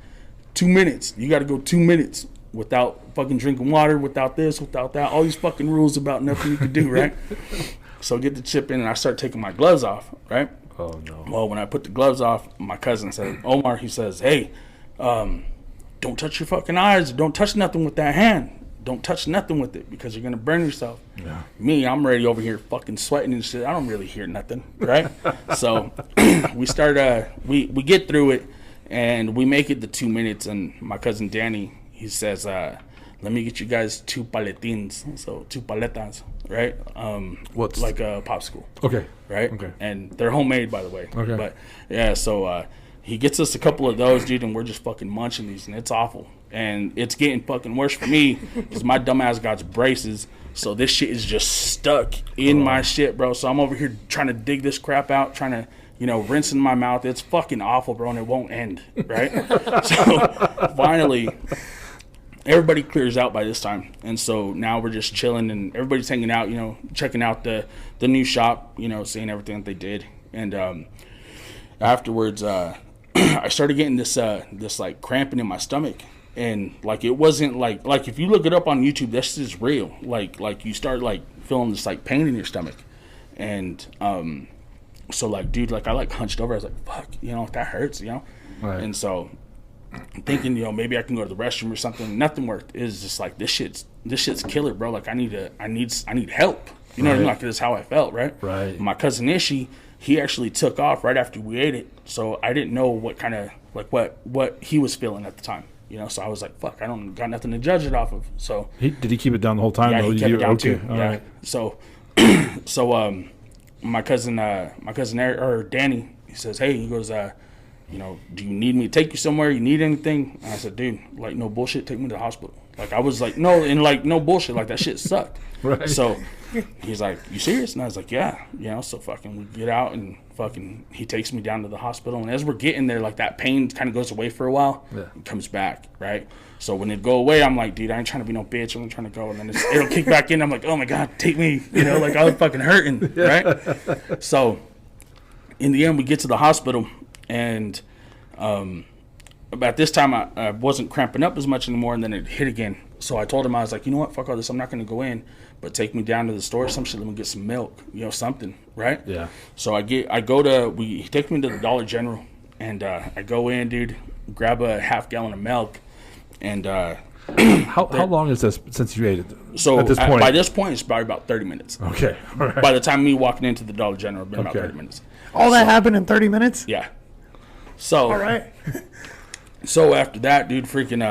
2 minutes. You got to go 2 minutes without fucking drinking water, without this, without that. All these fucking rules about nothing you could do, right? So get the chip in, and I start taking my gloves off, right? Oh, no. Well, when I put the gloves off, my cousin said, Omar, he says, "Hey, don't touch your fucking eyes. Don't touch nothing with that hand. Don't touch nothing with it because you're going to burn yourself." Yeah. Me, I'm ready over here fucking sweating and shit. I don't really hear nothing, right? So we start, we get through it, and we make it to 2 minutes, and my cousin Danny, he says, "Let me get you guys 2 paletines," so 2 paletas, right? What's like a popsicle? Okay. Right? Okay. And they're homemade, by the way. Okay. But yeah, so he gets us a couple of those, dude, and we're just fucking munching these, and it's awful. And it's getting fucking worse for me because my dumbass got braces, so this shit is just stuck in my shit, bro. So I'm over here trying to dig this crap out, trying to, you know, rinse in my mouth. It's fucking awful, bro, and it won't end, right? So finally, everybody clears out by this time, and so now we're just chilling, and everybody's hanging out, you know, checking out the new shop, you know, seeing everything that they did. And afterwards, I started getting this like cramping in my stomach. And like, it wasn't like if you look it up on YouTube, this is real. Like you start like feeling this like pain in your stomach. And so like, dude, like I like hunched over. I was like, fuck, you know, that hurts, you know? Right. And so I'm thinking, you know, maybe I can go to the restroom or something. Nothing worked. It was just like, this shit's killer, bro. Like I need help. You know what I mean? Like, this is how I felt, right? Right. My cousin Ishi, he actually took off right after we ate it. So I didn't know what kind of what he was feeling at the time. So I was like, fuck, I don't got nothing to judge it off of. So did he keep it down the whole time? Yeah, though? he kept it down too. All yeah. right. So my cousin Eric, or Danny, he says, hey, he goes, do you need me to take you somewhere? You need anything? And I said, dude, like, no bullshit, take me to the hospital. Like, I was like, no, and like, no bullshit, like, that shit sucked. Right. So he's like, you serious? And I was like, yeah. So fucking we get out and fucking he takes me down to the hospital. And as we're getting there, like, that pain kind of goes away for a while. Yeah. And comes back, right? So when it go away, I'm like, dude, I ain't trying to be no bitch. I'm trying to go. And then it'll kick back in. I'm like, oh my God, take me. Like, I was fucking hurting, right? So in the end, we get to the hospital, and about this time, I wasn't cramping up as much anymore, and then it hit again. So I told him, I was like, you know what, fuck all this. I'm not going to go in, but take me down to the store or some shit. Let me get some milk, something, right? Yeah. So he takes me to the Dollar General, and I go in, dude, grab a half gallon of milk, and how long is this since you ate it? So by this point, it's probably about 30 minutes. Okay. All right. By the time me walking into the Dollar General, it's been about 30 minutes. All that happened in 30 minutes? Yeah. So. All right. So after that, dude, freaking,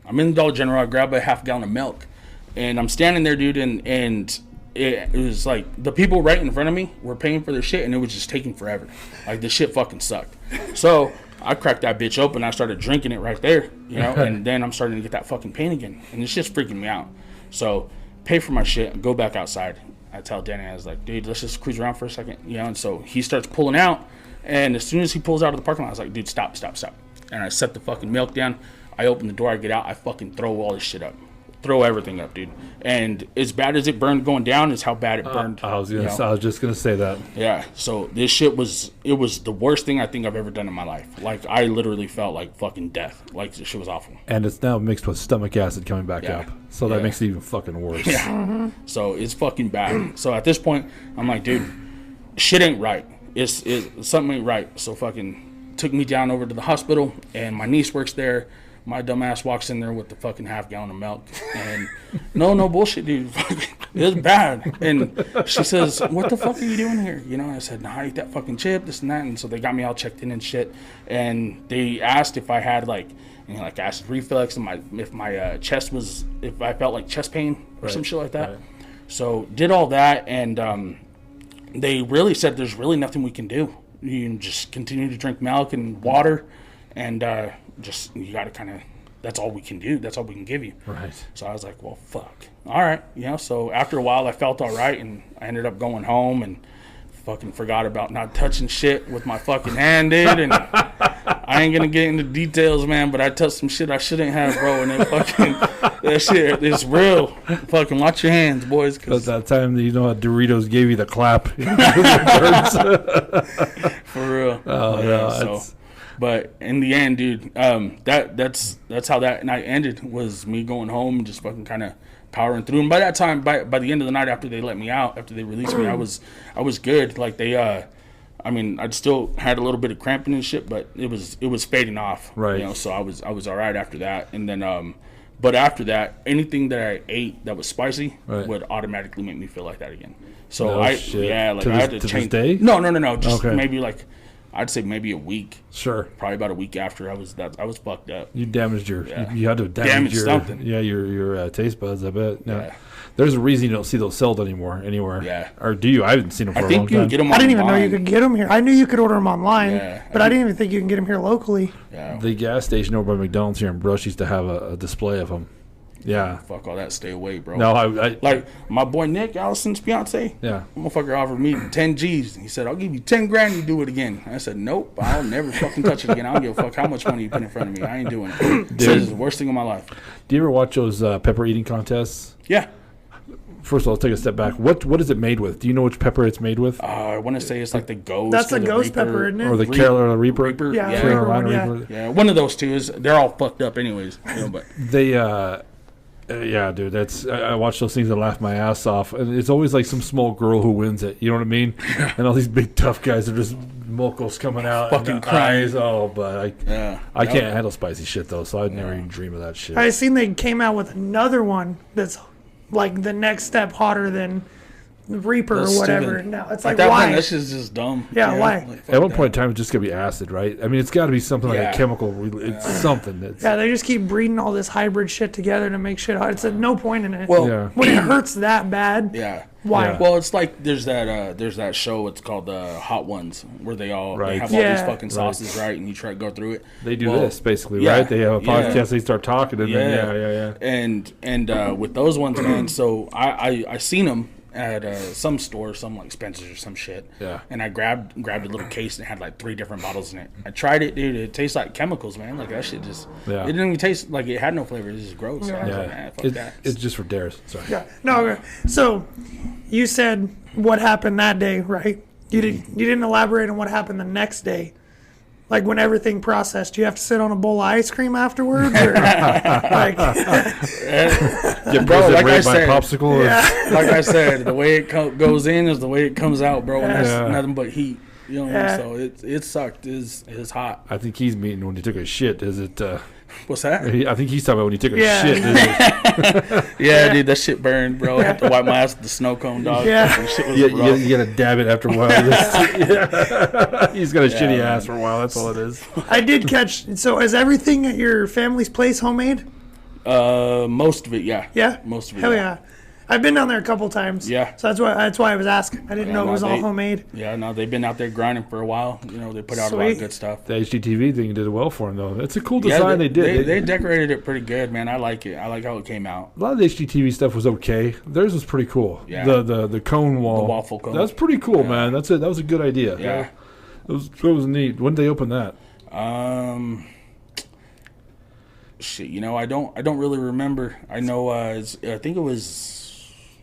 I'm in the Dollar General. I grab a half gallon of milk, and I'm standing there, dude, and it was like the people right in front of me were paying for their shit, and it was just taking forever. Like, the shit fucking sucked. So I cracked that bitch open. I started drinking it right there, and then I'm starting to get that fucking pain again, and it's just freaking me out. So pay for my shit and go back outside. I tell Danny, I was like, dude, let's just cruise around for a second, and so he starts pulling out, and as soon as he pulls out of the parking lot, I was like, dude, stop. And I set the fucking milk down. I open the door, I get out, I fucking throw all this shit up. Throw everything up, dude. And as bad as it burned going down is how bad it burned. I was just gonna say that. Yeah. So this shit was the worst thing I think I've ever done in my life. Like, I literally felt like fucking death. Like, this shit was awful. And it's now mixed with stomach acid coming back up. So that makes it even fucking worse. Yeah. Mm-hmm. So it's fucking bad. So at this point, I'm like, dude, shit ain't right. It's something ain't right. So fucking took me down over to the hospital, and my niece works there. My dumb ass walks in there with the fucking half gallon of milk, and no bullshit, dude. It was bad. And she says, "What the fuck are you doing here?" I said, "Nah, I ate that fucking chip, this and that." And so they got me all checked in and shit. And they asked if I had acid reflux, and if I felt like chest pain or some shit like that. Right. So did all that, and they really said there's really nothing we can do. You can just continue to drink milk and water, and you got to kind of, that's all we can do. That's all we can give you. Right. So I was like, well, fuck. All right. So after a while, I felt all right, and I ended up going home and fucking forgot about not touching shit with my fucking hand, dude. And I ain't going to get into details, man, but I touched some shit I shouldn't have, bro. And that shit is real. Fucking watch your hands, boys. Because that time Doritos gave you the clap. For real. Oh, no. But in the end, dude, that's how that night ended, was me going home and just fucking kind of powering through. And by that time, by the end of the night, after they let me out, after they released me, I was good. Like, they, I still had a little bit of cramping and shit, but it was fading off. Right. So I was all right after that. And then, but after that, anything that I ate that was spicy would automatically make me feel like that again. So I had to change. This day? No. Just maybe I'd say maybe a week. Sure. Probably about a week after I was fucked up. You damaged you had to damage something. Yeah, your taste buds, I bet. No. Yeah. There's a reason you don't see those sold anywhere. Yeah. Or do you? I haven't seen them for a long time. I think you can get them online. I didn't even know you could get them here. I knew you could order them online, but I didn't even think you can get them here locally. Yeah. The gas station over by McDonald's here in Brush used to have a display of them. Yeah. Fuck all that. Stay away, bro. No, I like my boy Nick, Allison's fiance. Yeah. Motherfucker offered me 10 G's. He said, I'll give you 10 grand, you do it again. I said, nope, I'll never fucking touch it again. I don't give a fuck how much money you put in front of me. I ain't doing it. Dude, this is the worst thing in my life. Do you ever watch those pepper eating contests? Yeah. First of all, let's take a step back. What is it made with? Do you know which pepper it's made with? I want to say it's like the ghost. That's the ghost pepper, isn't it? Or the Carolina Reaper? Yeah, Carolina Reaper. Yeah, one of those two. They're all fucked up anyways. But they, yeah, dude, that's I watch those things and laugh my ass off. And it's always like some small girl who wins it. You know what I mean? And all these big tough guys are just mochos coming out. Fucking crying. But I can't handle spicy shit, though, so I'd never even dream of that shit. I seen they came out with another one that's like the next step hotter than Reaper or whatever. Stupid. No, it's At like, that why? point, that's just dumb. Yeah, why? Like, At one point in time, it's just gonna be acid, right? I mean, it's got to be something like a chemical. It's something that's. Yeah, they just keep breeding all this hybrid shit together to make shit hot. It's no point in it. Well, when it hurts that bad, yeah. why? Yeah. Well, it's like there's that show. It's called Hot Ones, where they have all these fucking sauces, right? And you try to go through it. They do this basically, right? They have a podcast. They start talking, and then And with those ones, man. So I seen them at some store, some like Spencer's or some shit. Yeah. And I grabbed a little case and it had like 3 different bottles in it. I tried it, dude. It tastes like chemicals, man. Like that shit just. It didn't even taste like it had no flavor. It was just gross. So I was like, man, fuck that. It's just for dares. Sorry. Yeah. No. So, you said what happened that day, right? You didn't elaborate on what happened the next day. Like when everything processed, you have to sit on a bowl of ice cream afterwards, or like Get bro, like I by said, popsicle. like I said, the way it goes in is the way it comes out, bro. And that's nothing but heat. You know what I mean? So it sucked. It's hot. I think he's meaning when you took a shit. Is it? What's that? I think he's talking about when you took a shit. Is it? Dude, that shit burned, bro. I had to wipe my ass with the snow cone, dog. Yeah. Shit was You gotta dab it after a while. He's got a shitty ass for a while. That's all it is. I did catch. So, is everything at your family's place homemade? Most of it, yeah. Yeah. Most of it. Hell yeah. I've been down there a couple times. Yeah. So that's why I was asking. I didn't know it was all homemade. Yeah, no, they've been out there grinding for a while. You know, they put out a lot of good stuff. The HGTV thing did well for him, though. It's a cool design they did. They decorated it pretty good, man. I like it. I like how it came out. A lot of the HGTV stuff was okay. Theirs was pretty cool. Yeah. The cone wall. The waffle cone. That's pretty cool, man. That was a good idea. Yeah. It was neat. When did they open that? Shit, you know, I don't really remember. I know, I think it was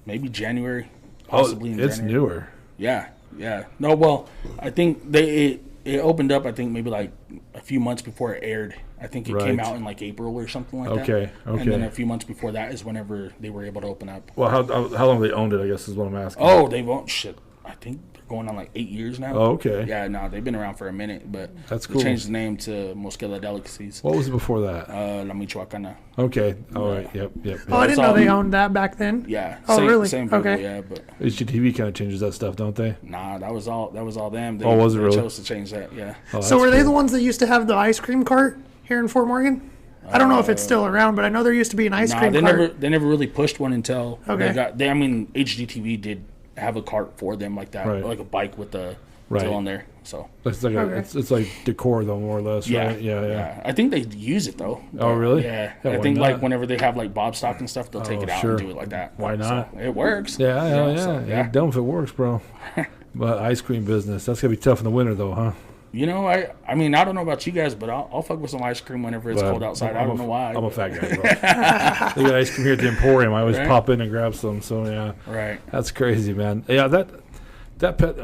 maybe January, possibly. It's January. newer. Yeah. No, well, I think it opened up. I think maybe like a few months before it aired. I think it came out in like April or something like that. Okay. And then a few months before that is whenever they were able to open up. Well, how long have they owned it? I guess is what I'm asking. Oh, they've owned shit. I think they're going on like 8 years now. Oh, okay. Yeah, no, they've been around for a minute, but That's they cool. changed the name to Mosqueda Delicacies. What was it before that? La Michoacana. Okay. All right. Yep. Oh, I didn't know they owned that back then. Yeah. Oh, really? Same people, Okay. yeah, but HGTV kind of changes that stuff, don't they? nah, that was all them. They, Was it they really? chose to change that, yeah. Oh, So were that's they cool. the ones that used to have the ice cream cart here in Fort Morgan? I don't know if it's still around, but I know there used to be an ice cream cart. They never really pushed one until Okay. HGTV did have a cart for them like that, Right. like a bike with the Right. deal on there. So It's like it's like decor though, more or less. Right? Yeah. I think they use it though. Oh, really? Yeah. Yeah, I why think not? like whenever they have like Bob stock and stuff, they'll take it out sure. and do it like that. Why not? So, it works. Yeah. You know, Yeah. so, You're dumb if it works, bro. But ice cream business, that's gonna be tough in the winter though, huh? You know, I mean, I don't know about you guys, but I'll fuck with some ice cream whenever it's Well, cold outside. I don't know why. I'm a fat guy, bro. They got ice cream here at the Emporium. I always pop in and grab some. So yeah, Right. that's crazy, man. Yeah, that pet.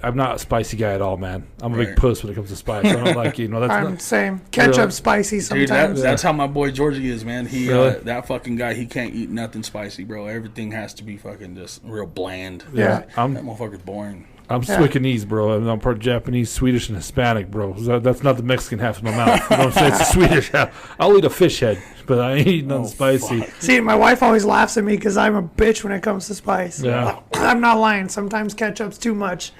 I'm not a spicy guy at all, man. I'm a big Right. puss when it comes to spice. I don't like that's I'm not. same. Ketchup Really? spicy Dude, sometimes. that's how my boy Georgie is, man. He Really? that fucking guy, he can't eat nothing spicy, bro. Everything has to be fucking just real bland. Yeah. That I'm motherfucker's boring. Swicanese, bro. I'm part Japanese, Swedish, and Hispanic, bro. That's not the Mexican half of my mouth. You know what I'm saying? It's the Swedish half. I'll eat a fish head, but I ain't eat nothing spicy. Fuck. See, my wife always laughs at me because I'm a bitch when it comes to spice. Yeah. I'm not lying. Sometimes ketchup's too much,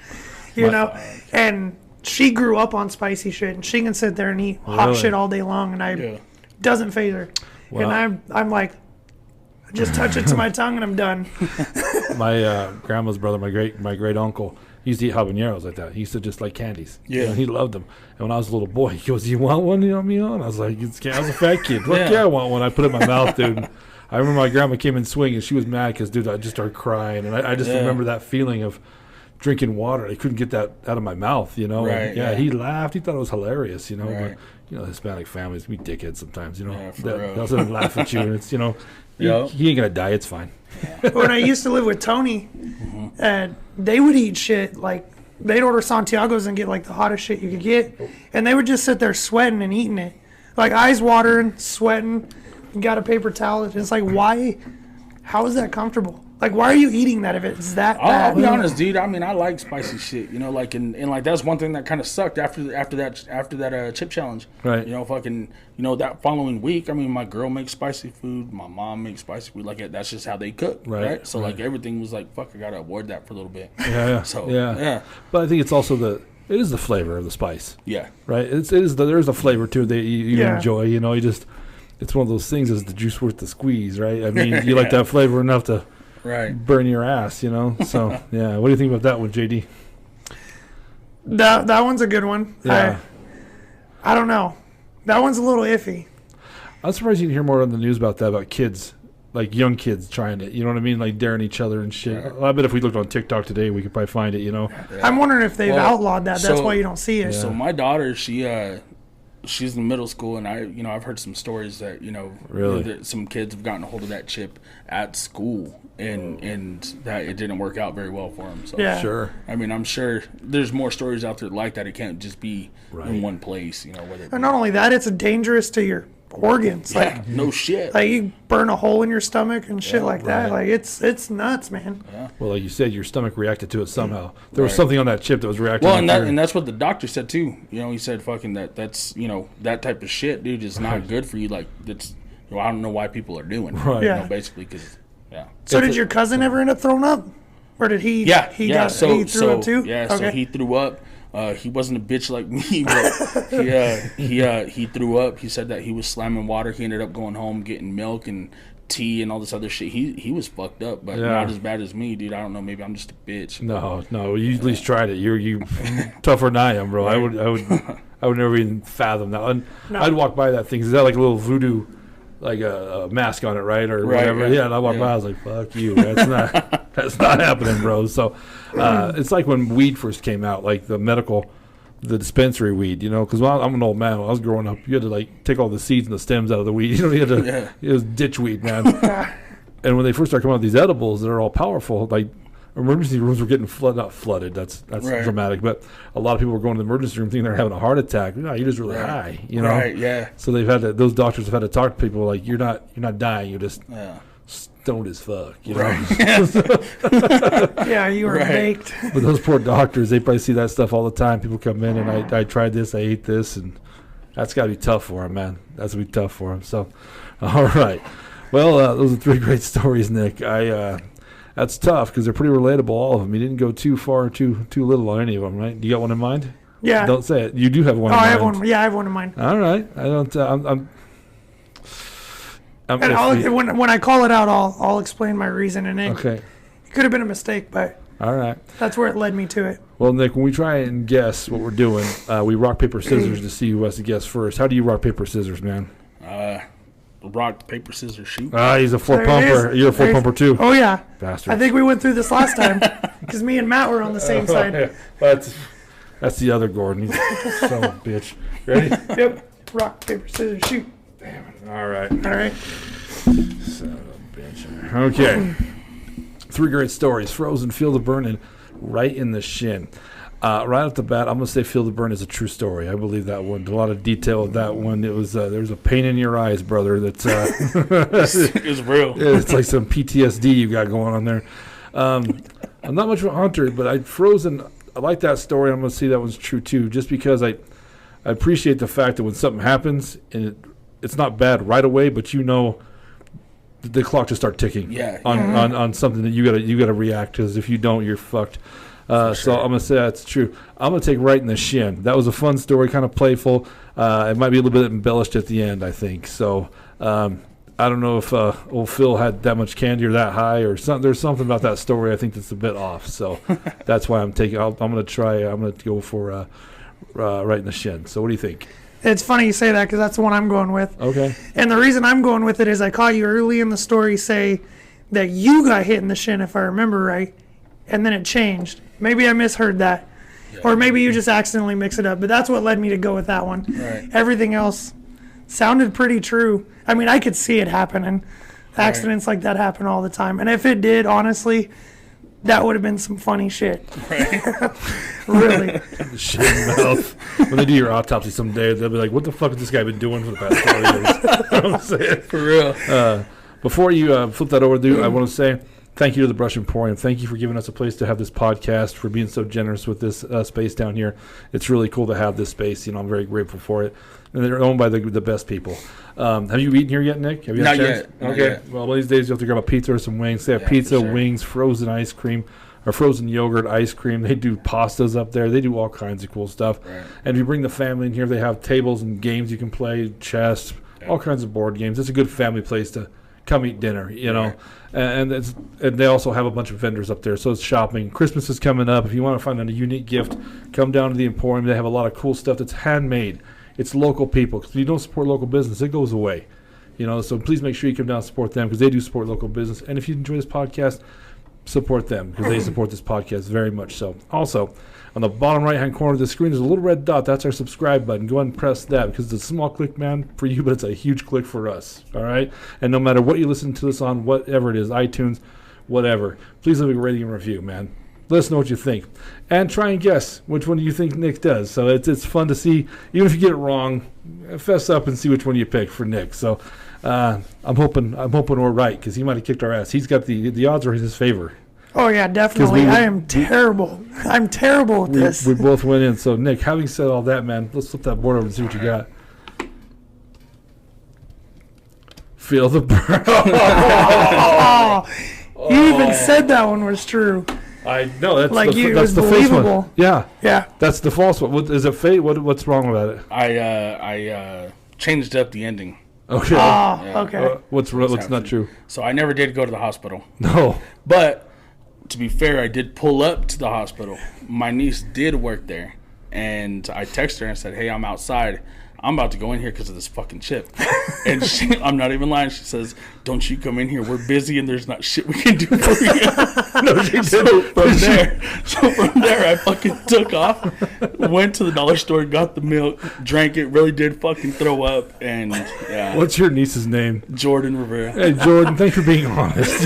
you know. And she grew up on spicy shit, and she can sit there and eat hot Really? shit all day long, and doesn't phase her. Well- And I'm like, I just touch it to my tongue and I'm done. My grandma's brother, my great uncle, he used to eat habaneros like that. He used to just like candies. Yeah. You know, he loved them. And when I was a little boy, he goes, "You want one?" You know me on. I was like, I was a fat kid. Look, yeah, I want one. I put it in my mouth, dude. I remember my grandma came in swinging. She was mad because, dude, I just started crying. And I just remember that feeling of drinking water. I couldn't get that out of my mouth, you know. Right, And, he laughed. He thought it was hilarious, you know. Right. But, you know, Hispanic families, we dickheads sometimes, you know. Yeah, for real. They'll sit and laugh at you. And it's, you know, he ain't going to die. It's fine. When I used to live with Tony, they would eat shit like they'd order Santiago's and get like the hottest shit you could get, and they would just sit there sweating and eating it, like eyes watering, sweating. You got a paper towel. It's like, why? How is that comfortable? Like, why are you eating that if it's that bad? I'll be honest, dude. I mean, I like spicy shit. You know, like and like that's one thing that kind of sucked after that chip challenge. Right. You know, that following week. I mean, my girl makes spicy food. My mom makes spicy food. Like that's just how they cook. Right. So like everything was like, fuck, I gotta avoid that for a little bit. Yeah. So yeah. But I think it's also it is the flavor of the spice. Yeah. Right. There's a flavor to it that you enjoy. You know, it's one of those things. Is the juice worth the squeeze? Right. I mean, you like that flavor enough to. Right. Burn your ass, you know. So yeah, what do you think about that one, JD? That one's a good one. Yeah. I don't know. That one's a little iffy. I'm surprised you didn't hear more on the news about that, about kids, like young kids trying it. You know what I mean? Like daring each other and shit. Yeah. I bet if we looked on TikTok today, we could probably find it. You know. Yeah. I'm wondering if they've outlawed that. That's why you don't see it. So my daughter, she's in middle school, and I've heard some stories that really that some kids have gotten a hold of that chip at school, and that it didn't work out very well for them. So sure. I mean, I'm sure there's more stories out there like that. It can't just be in one place, And not only that, it's dangerous to your organs. Like no shit. Like you burn a hole in your stomach and shit like that. Like it's nuts, man. Yeah. Well, like you said, your stomach reacted to it somehow. There was something on that chip that was reacting. Well, and that's what the doctor said too. He said fucking that's that type of shit, dude, is not good for you. Like that's I don't know why people are doing it. Right. Basically because So did your cousin ever end up throwing up, or did he? He threw up too. Yeah. Okay. So he threw up. He wasn't a bitch like me, but he threw up. He said that he was slamming water. He ended up going home, getting milk and tea and all this other shit. He was fucked up, but not as bad as me, dude. I don't know. Maybe I'm just a bitch. No. You at least tried it. You tougher than I am, bro. Right. I would never even fathom that. I'd walk by that thing. Is that like a little voodoo, like a mask on it, right, or whatever? Yeah. And I walked by. I was like, "Fuck you. That's not happening, bro." So it's like when weed first came out, like the dispensary weed, because I'm an old man. When I was growing up, you had to like take all the seeds and the stems out of the weed. You had to. It was ditch weed, man. And when they first started coming out with these edibles that are all powerful, like emergency rooms were getting not flooded. That's dramatic, but a lot of people were going to the emergency room thinking they're having a heart attack. No, you're just really high, Right. Yeah. So those doctors have had to talk to people like you're not dying. You're just stoned as fuck, Right. Yeah, you were baked. But those poor doctors, they probably see that stuff all the time. People come in and I tried this, I ate this, and that's got to be tough for them, man. That's going to be tough for them. So, all right. Well, those are 3 great stories, Nick. That's tough because they're pretty relatable, all of them. You didn't go too far, too little on any of them, right? You got one in mind? Yeah. Don't say it. You do have one in mind. I have one. Yeah, I have one in mind. All right. I don't. And when I call it out, I'll explain my reason. And it could have been a mistake, but all right, that's where it led me to it. Well, Nick, when we try and guess what we're doing, we rock paper scissors to see who has to guess first. How do you rock paper scissors, man? Rock paper scissers shoot. He's a 4-pumper. You're a 4-pumper too. Oh yeah, bastard. I think we went through this last time because me and Matt were on the same side. Yeah. That's the other Gordon. He's son of a bitch. Ready? Yep. Rock paper scissors shoot. Damn it. All right. Son of a bitch. Okay. 3 great stories. Frozen, feel the burn, and right in the shin. Right off the bat, I'm going to say Feel the Burn is a true story. I believe that one. A lot of detail of that one. It was there's a pain in your eyes, brother. That's it's real. It's like some PTSD you got going on there. I'm not much of a hunter, but Frozen. I like that story. I'm going to see that one's true too, just because I appreciate the fact that when something happens and it's not bad right away, but the clock just start ticking. On something that you gotta react, because if you don't, you're fucked. So I'm gonna say that's true. I'm gonna take right in the shin. That was a fun story, kind of playful. It might be a little bit embellished at the end, I think. So I don't know if old Phil had that much candy or that high or something. There's something about that story I think that's a bit off. So that's why I'm gonna go for right in the shin. So what do you think? It's funny you say that because that's the one I'm going with. Okay. And the reason I'm going with it is I caught you early in the story say that you got hit in the shin, if I remember right, and then it changed. Maybe I misheard that. Yeah. Or maybe you just accidentally mix it up. But that's what led me to go with that one. Right. Everything else sounded pretty true. I mean, I could see it happening. Accidents like that happen all the time. And if it did, honestly, that would have been some funny shit. Right. Really. Shit in the mouth. When they do your autopsy someday, they'll be like, what the fuck has this guy been doing for the past 4 years? You know what I'm saying? For real. Before you flip that over, dude, I want to say thank you to the Brush Emporium. Thank you for giving us a place to have this podcast, for being so generous with this space down here. It's really cool to have this space. I'm very grateful for it. And they're owned by the best people. Have you eaten here yet, Nick? Have you Not had a chance? yet. Okay. Not yet. Well, one of these days you'll have to grab a pizza or some wings. They have pizza, for sure. wings, frozen ice cream, or frozen yogurt, ice cream. They do pastas up there. They do all kinds of cool stuff. Right. And if you bring the family in here, they have tables and games you can play, chess, all kinds of board games. It's a good family place to come eat dinner, know. And they also have a bunch of vendors up there, so it's shopping. Christmas is coming up. If you want to find a unique gift, come down to the Emporium. They have a lot of cool stuff that's handmade. It's local people. Because if you don't support local business, it goes away. So please make sure you come down and support them because they do support local business. And if you enjoy this podcast, support them because they support this podcast very much so. Also, on the bottom right-hand corner of the screen, there's a little red dot. That's our subscribe button. Go ahead and press that because it's a small click, man, for you, but it's a huge click for us, all right? And no matter what you listen to this on, whatever it is, iTunes, whatever, please leave a rating and review, man. Let us know what you think. And try and guess which one do you think Nick does. So it's fun to see. Even if you get it wrong, fess up and see which one you pick for Nick. So I'm hoping we're right because he might have kicked our ass. He's got the odds are in his favor. Oh, yeah, definitely. I am terrible. I'm terrible at this. We both went in. So, Nick, having said all that, man, let's flip that board over and see what you got. Feel the burn. You even said that one was true. I know. That's like that's the face one. Yeah. That's the false one. What, is it fake? What's wrong about it? I changed up the ending. Okay. Okay. What's not true? So I never did go to the hospital. No. But to be fair, I did pull up to the hospital. My niece did work there, and I texted her and said, "Hey, I'm outside. I'm about to go in here because of this fucking chip." And I'm not even lying. She says, "Don't you come in here. We're busy and there's not shit we can do for you." No, she didn't. So from there, I fucking took off, went to the dollar store, got the milk, drank it, really did fucking throw up, and yeah. What's your niece's name? Jordan Rivera. Hey, Jordan, thanks for being honest.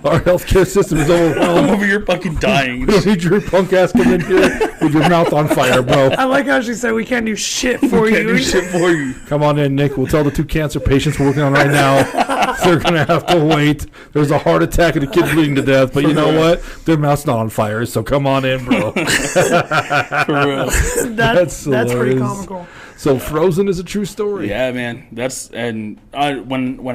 Our healthcare system is overwhelmed. I'm over here fucking dying. We don't need your punk ass coming in here with your mouth on fire, bro. I like how she said we can't do shit for you. Can't do shit for you. Come on in, Nick. We'll tell the 2 cancer patients we're working on right now. They're going to have to wait. There's a heart attack and a kid bleeding to death. But you know what? Their mouth's not on fire, so come on in, bro. For real. That's pretty comical. So Frozen is a true story. Yeah, man. When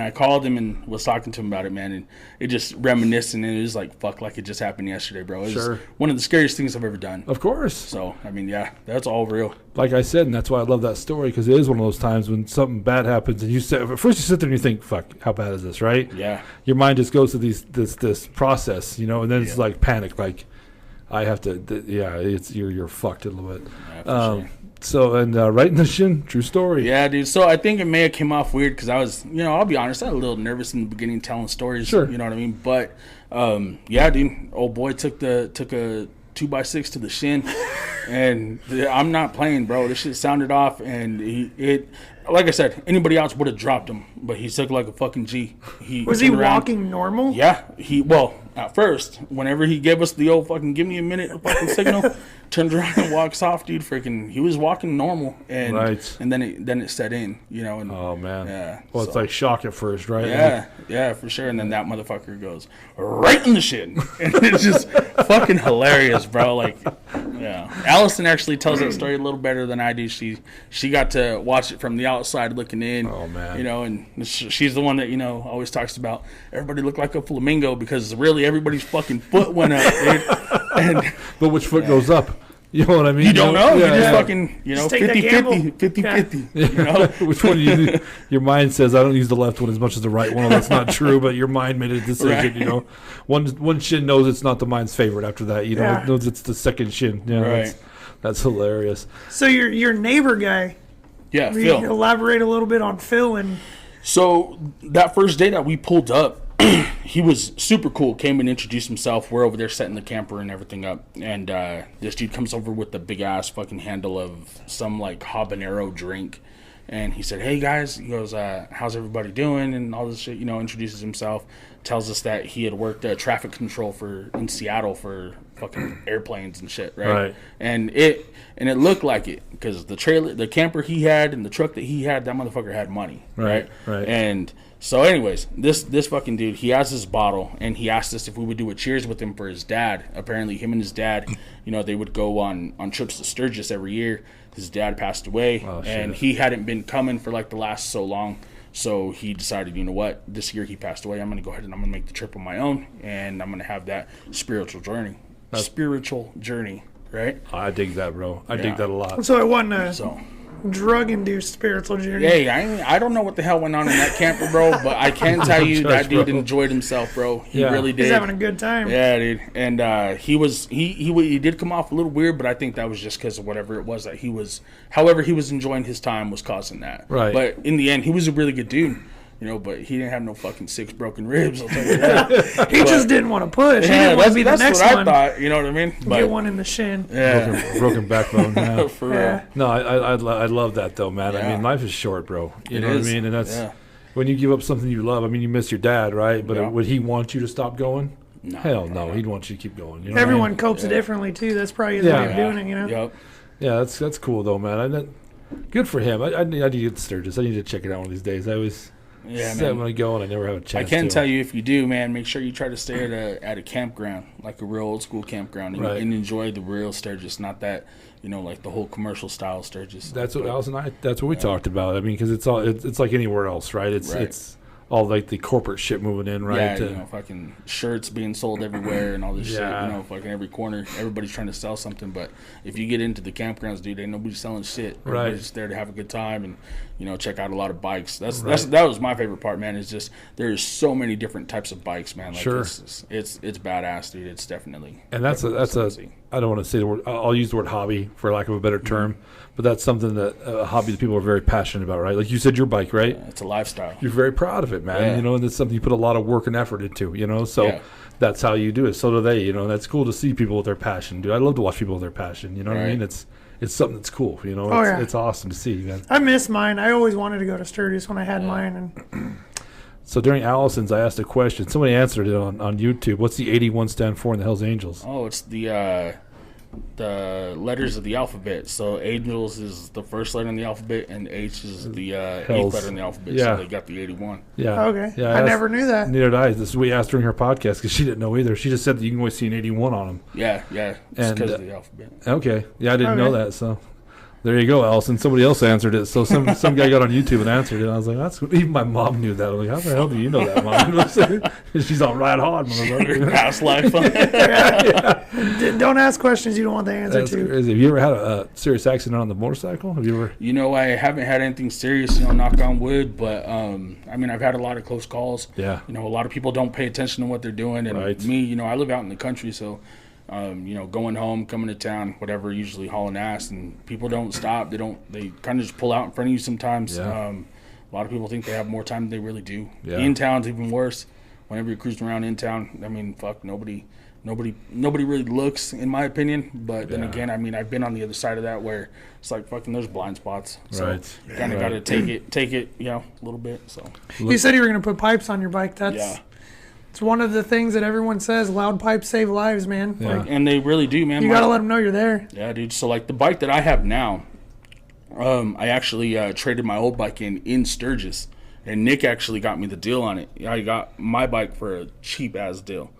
I called him and was talking to him about it, man, and it just reminiscing, and it was like, fuck, like it just happened yesterday, bro. It was one of the scariest things I've ever done. Of course. So, I mean, yeah, that's all real. Like I said, and that's why I love that story, because it is one of those times when something bad happens, and at first you sit there and you think, fuck, how bad is this, right? Yeah. Your mind just goes to this process, and then it's like panic, like, I have to, you're fucked a little bit. Yeah, for sure. So, and right in the shin, true story. Yeah, dude. So I think it may have came off weird because I was, I'll be honest, I was a little nervous in the beginning telling stories. Sure. You know what I mean? But, yeah, dude, old boy took a 2x6 to the shin, and I'm not playing, bro. This shit sounded off, and like I said, anybody else would have dropped him, but he took like a fucking G. Was he walking normal? Yeah, at first, whenever he gave us the old fucking give me a minute fucking signal, turns around and walks off, dude. Freaking, he was walking normal, and and then it set in, And, oh man, yeah. Well, it's like shock at first, right? Yeah, for sure. And then that motherfucker goes right in the shit, and it's just fucking hilarious, bro. Like, yeah. Allison actually tells that story a little better than I do. She got to watch it from the outside looking in. Oh man, and she's the one that always talks about everybody looked like a flamingo because really everybody's fucking foot went up, dude. But which foot goes up? You know what I mean? You don't know. Yeah, you just fucking, 50-50. Which one your mind says, I don't use the left one as much as the right one. Well, that's not true, but your mind made a decision, right. One shin knows it's not the mind's favorite after that. It knows it's the second shin. Yeah, right. That's hilarious. So your neighbor guy. Yeah, Will Phil. you elaborate a little bit on Phil and... So that first day that we pulled up, he was super cool. Came and introduced himself. We're over there setting the camper and everything up. And this dude comes over with the big ass fucking handle of some like habanero drink. And he said, "Hey guys," he goes, "how's everybody doing?" And all this shit, introduces himself. Tells us that he had worked traffic control in Seattle for fucking airplanes and shit, right? And it looked like it because the camper he had and the truck that he had, that motherfucker had money, right? And so, anyways, this fucking dude, he has this bottle, and he asked us if we would do a cheers with him for his dad. Apparently, him and his dad, they would go on trips to Sturgis every year. His dad passed away, and he hadn't been coming for like the last so long. So he decided, you know what, this year he passed away. I'm going to go ahead and I'm going to make the trip on my own, and I'm going to have that spiritual journey. Right? I dig that, bro. I dig that a lot. So it wasn't drug-induced spiritual journey. Yeah, I don't know what the hell went on in that camper, bro, but I can tell you that dude enjoyed himself, bro. He really did. He's having a good time. Yeah, dude. And he did come off a little weird, but I think that was just because of whatever it was that he was, however he was enjoying his time was causing that. Right. But in the end, he was a really good dude. But he didn't have no fucking 6 broken ribs, I'll tell you that. He just didn't want to push. He didn't want to be the next what one. I thought, you know what I mean? Get one in the shin. Yeah. Broken backbone. Yeah. For real. No, I love that, though, man. Yeah. I mean, life is short, bro. You know is. what I mean? And that's when you give up something you love. I mean, you miss your dad, right? But would he want you to stop going? No, Hell no. He'd want you to keep going. You know Everyone copes differently, too. That's probably his way of doing it, Yep. Yeah, that's cool, though, man. Good for him. I need to get Sturgis. I need to check it out one of these days. I always... Yeah, man. When I go and I never have a chance. I can tell you, if you do, man, make sure you try to stay at a campground, like a real old school campground, and enjoy the real Sturgis, not that like the whole commercial style Sturgis. That's what Alice and I. That's what we talked about. I mean, because it's like anywhere else, right? It's all like the corporate shit moving in, right? Yeah, fucking shirts being sold everywhere and all this shit. Fucking every corner, everybody's trying to sell something. But if you get into the campgrounds, dude, ain't nobody selling shit. Everybody's just there to have a good time and check out a lot of bikes. That was my favorite part, man. Is just there's so many different types of bikes, man. Like it's badass, dude. It's definitely. And that's a I don't want to say the word. I'll use the word hobby for lack of a better term, but that's something that a hobby that people are very passionate about, right? Like you said, your bike, right? Yeah, it's a lifestyle. You're very proud of it, man. And it's something you put a lot of work and effort into, So that's how you do it. So do they, That's cool to see people with their passion, dude. I love to watch people with their passion. You know what I mean? It's something that's cool, It's awesome to see, man. I miss mine. I always wanted to go to Sturgis when I had mine, and. So during Allison's, I asked a question. Somebody answered it on YouTube. What's the 81 stand for in the Hells Angels? Oh, it's the letters of the alphabet. So Angels is the first letter in the alphabet, and H is the eighth letter in the alphabet. Yeah. So they got the 81. Yeah. Okay. Yeah, I never knew that. Neither did I. This is what we asked during her podcast because she didn't know either. She just said that you can always see an 81 on them. Yeah. It's because of the alphabet. Okay. Yeah, I didn't know that. So there you go, Allison. Somebody else answered it. So some guy got on YouTube and answered it. I was like, that's good. Even my mom knew that. I'm like, how the hell do you know that, Mom? She's on right on. Past life. Don't ask questions you don't want the answer to. Crazy. Have you ever had a serious accident on the motorcycle? Have you ever? I haven't had anything serious, knock on wood, but I've had a lot of close calls. Yeah. A lot of people don't pay attention to what they're doing, and me, I live out in the country, so going home, coming to town, whatever, usually hauling ass, and people don't stop. They kind of just pull out in front of you sometimes. Yeah. A lot of people think they have more time than they really do. Yeah. In town's even worse. Whenever you're cruising around in town, fuck, nobody really looks, in my opinion. But then again, I've been on the other side of that where it's like fucking there's blind spots. So you kind of got to take it, a little bit. So you said you were going to put pipes on your bike. It's one of the things that everyone says, loud pipes save lives, man. Yeah. And they really do, man. You got to let them know you're there. Yeah, dude. So like the bike that I have now, I actually traded my old bike in Sturgis. And Nick actually got me the deal on it. I got my bike for a cheap-ass deal.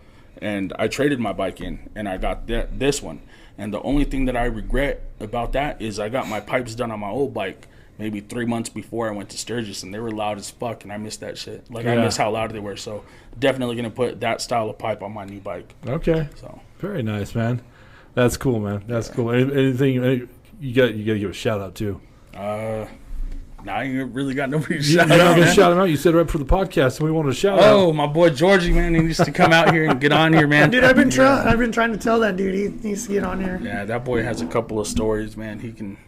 And I traded my bike in, and I got this one. And the only thing that I regret about that is I got my pipes done on my old bike maybe 3 months before I went to Sturgis, and they were loud as fuck, and I missed that shit. I miss how loud they were. So definitely going to put that style of pipe on my new bike. Okay. So very nice, man. That's cool, man. That's cool. Anything you got to give a shout-out to? I ain't really got nobody to shout out. You're not going to shout him out? You said right for the podcast, and we wanted to shout out. Oh, my boy Georgie, man. He needs to come out here and get on here, man. Dude, I've been trying to tell that dude he needs to get on here. Yeah, that boy has a couple of stories, man. He can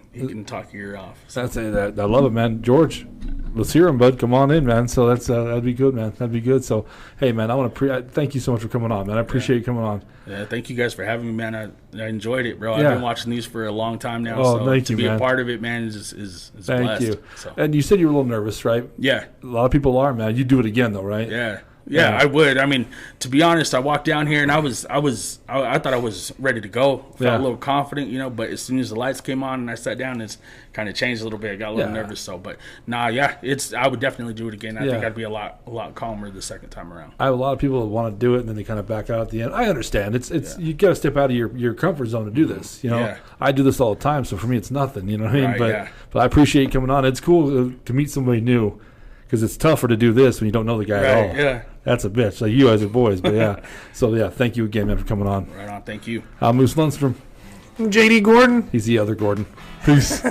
talk your ear off. So. I love it, man. George, let's hear him, bud. Come on in, man. So that'd be good, man. That'd be good. So, hey, man, I want to thank you so much for coming on, man. I appreciate you coming on. Yeah, thank you guys for having me, man. I enjoyed it, bro. Yeah. I've been watching these for a long time now. Oh, so thank to you, be man. a part of it, man, is thank blessed. you. So. And you said you were a little nervous, right? Yeah. A lot of people are, man. You do it again, though, right? Yeah. Yeah, I would. I mean, to be honest, I walked down here and I thought I was ready to go. Felt a little confident, but as soon as the lights came on and I sat down, it's kind of changed a little bit. I got a little nervous, but I would definitely do it again. I think I'd be a lot calmer the second time around. I have a lot of people that want to do it and then they kind of back out at the end. I understand. It's you got to step out of your comfort zone to do this. I do this all the time, so for me it's nothing. You know what I mean? But I appreciate you coming on. It's cool to meet somebody new. Because it's tougher to do this when you don't know the guy at all. Yeah. That's a bitch. Like you guys are boys, but yeah. So, thank you again, man, for coming on. Right on. Thank you. I'm Moose Lundstrom. JD Gordon. He's the other Gordon. Peace.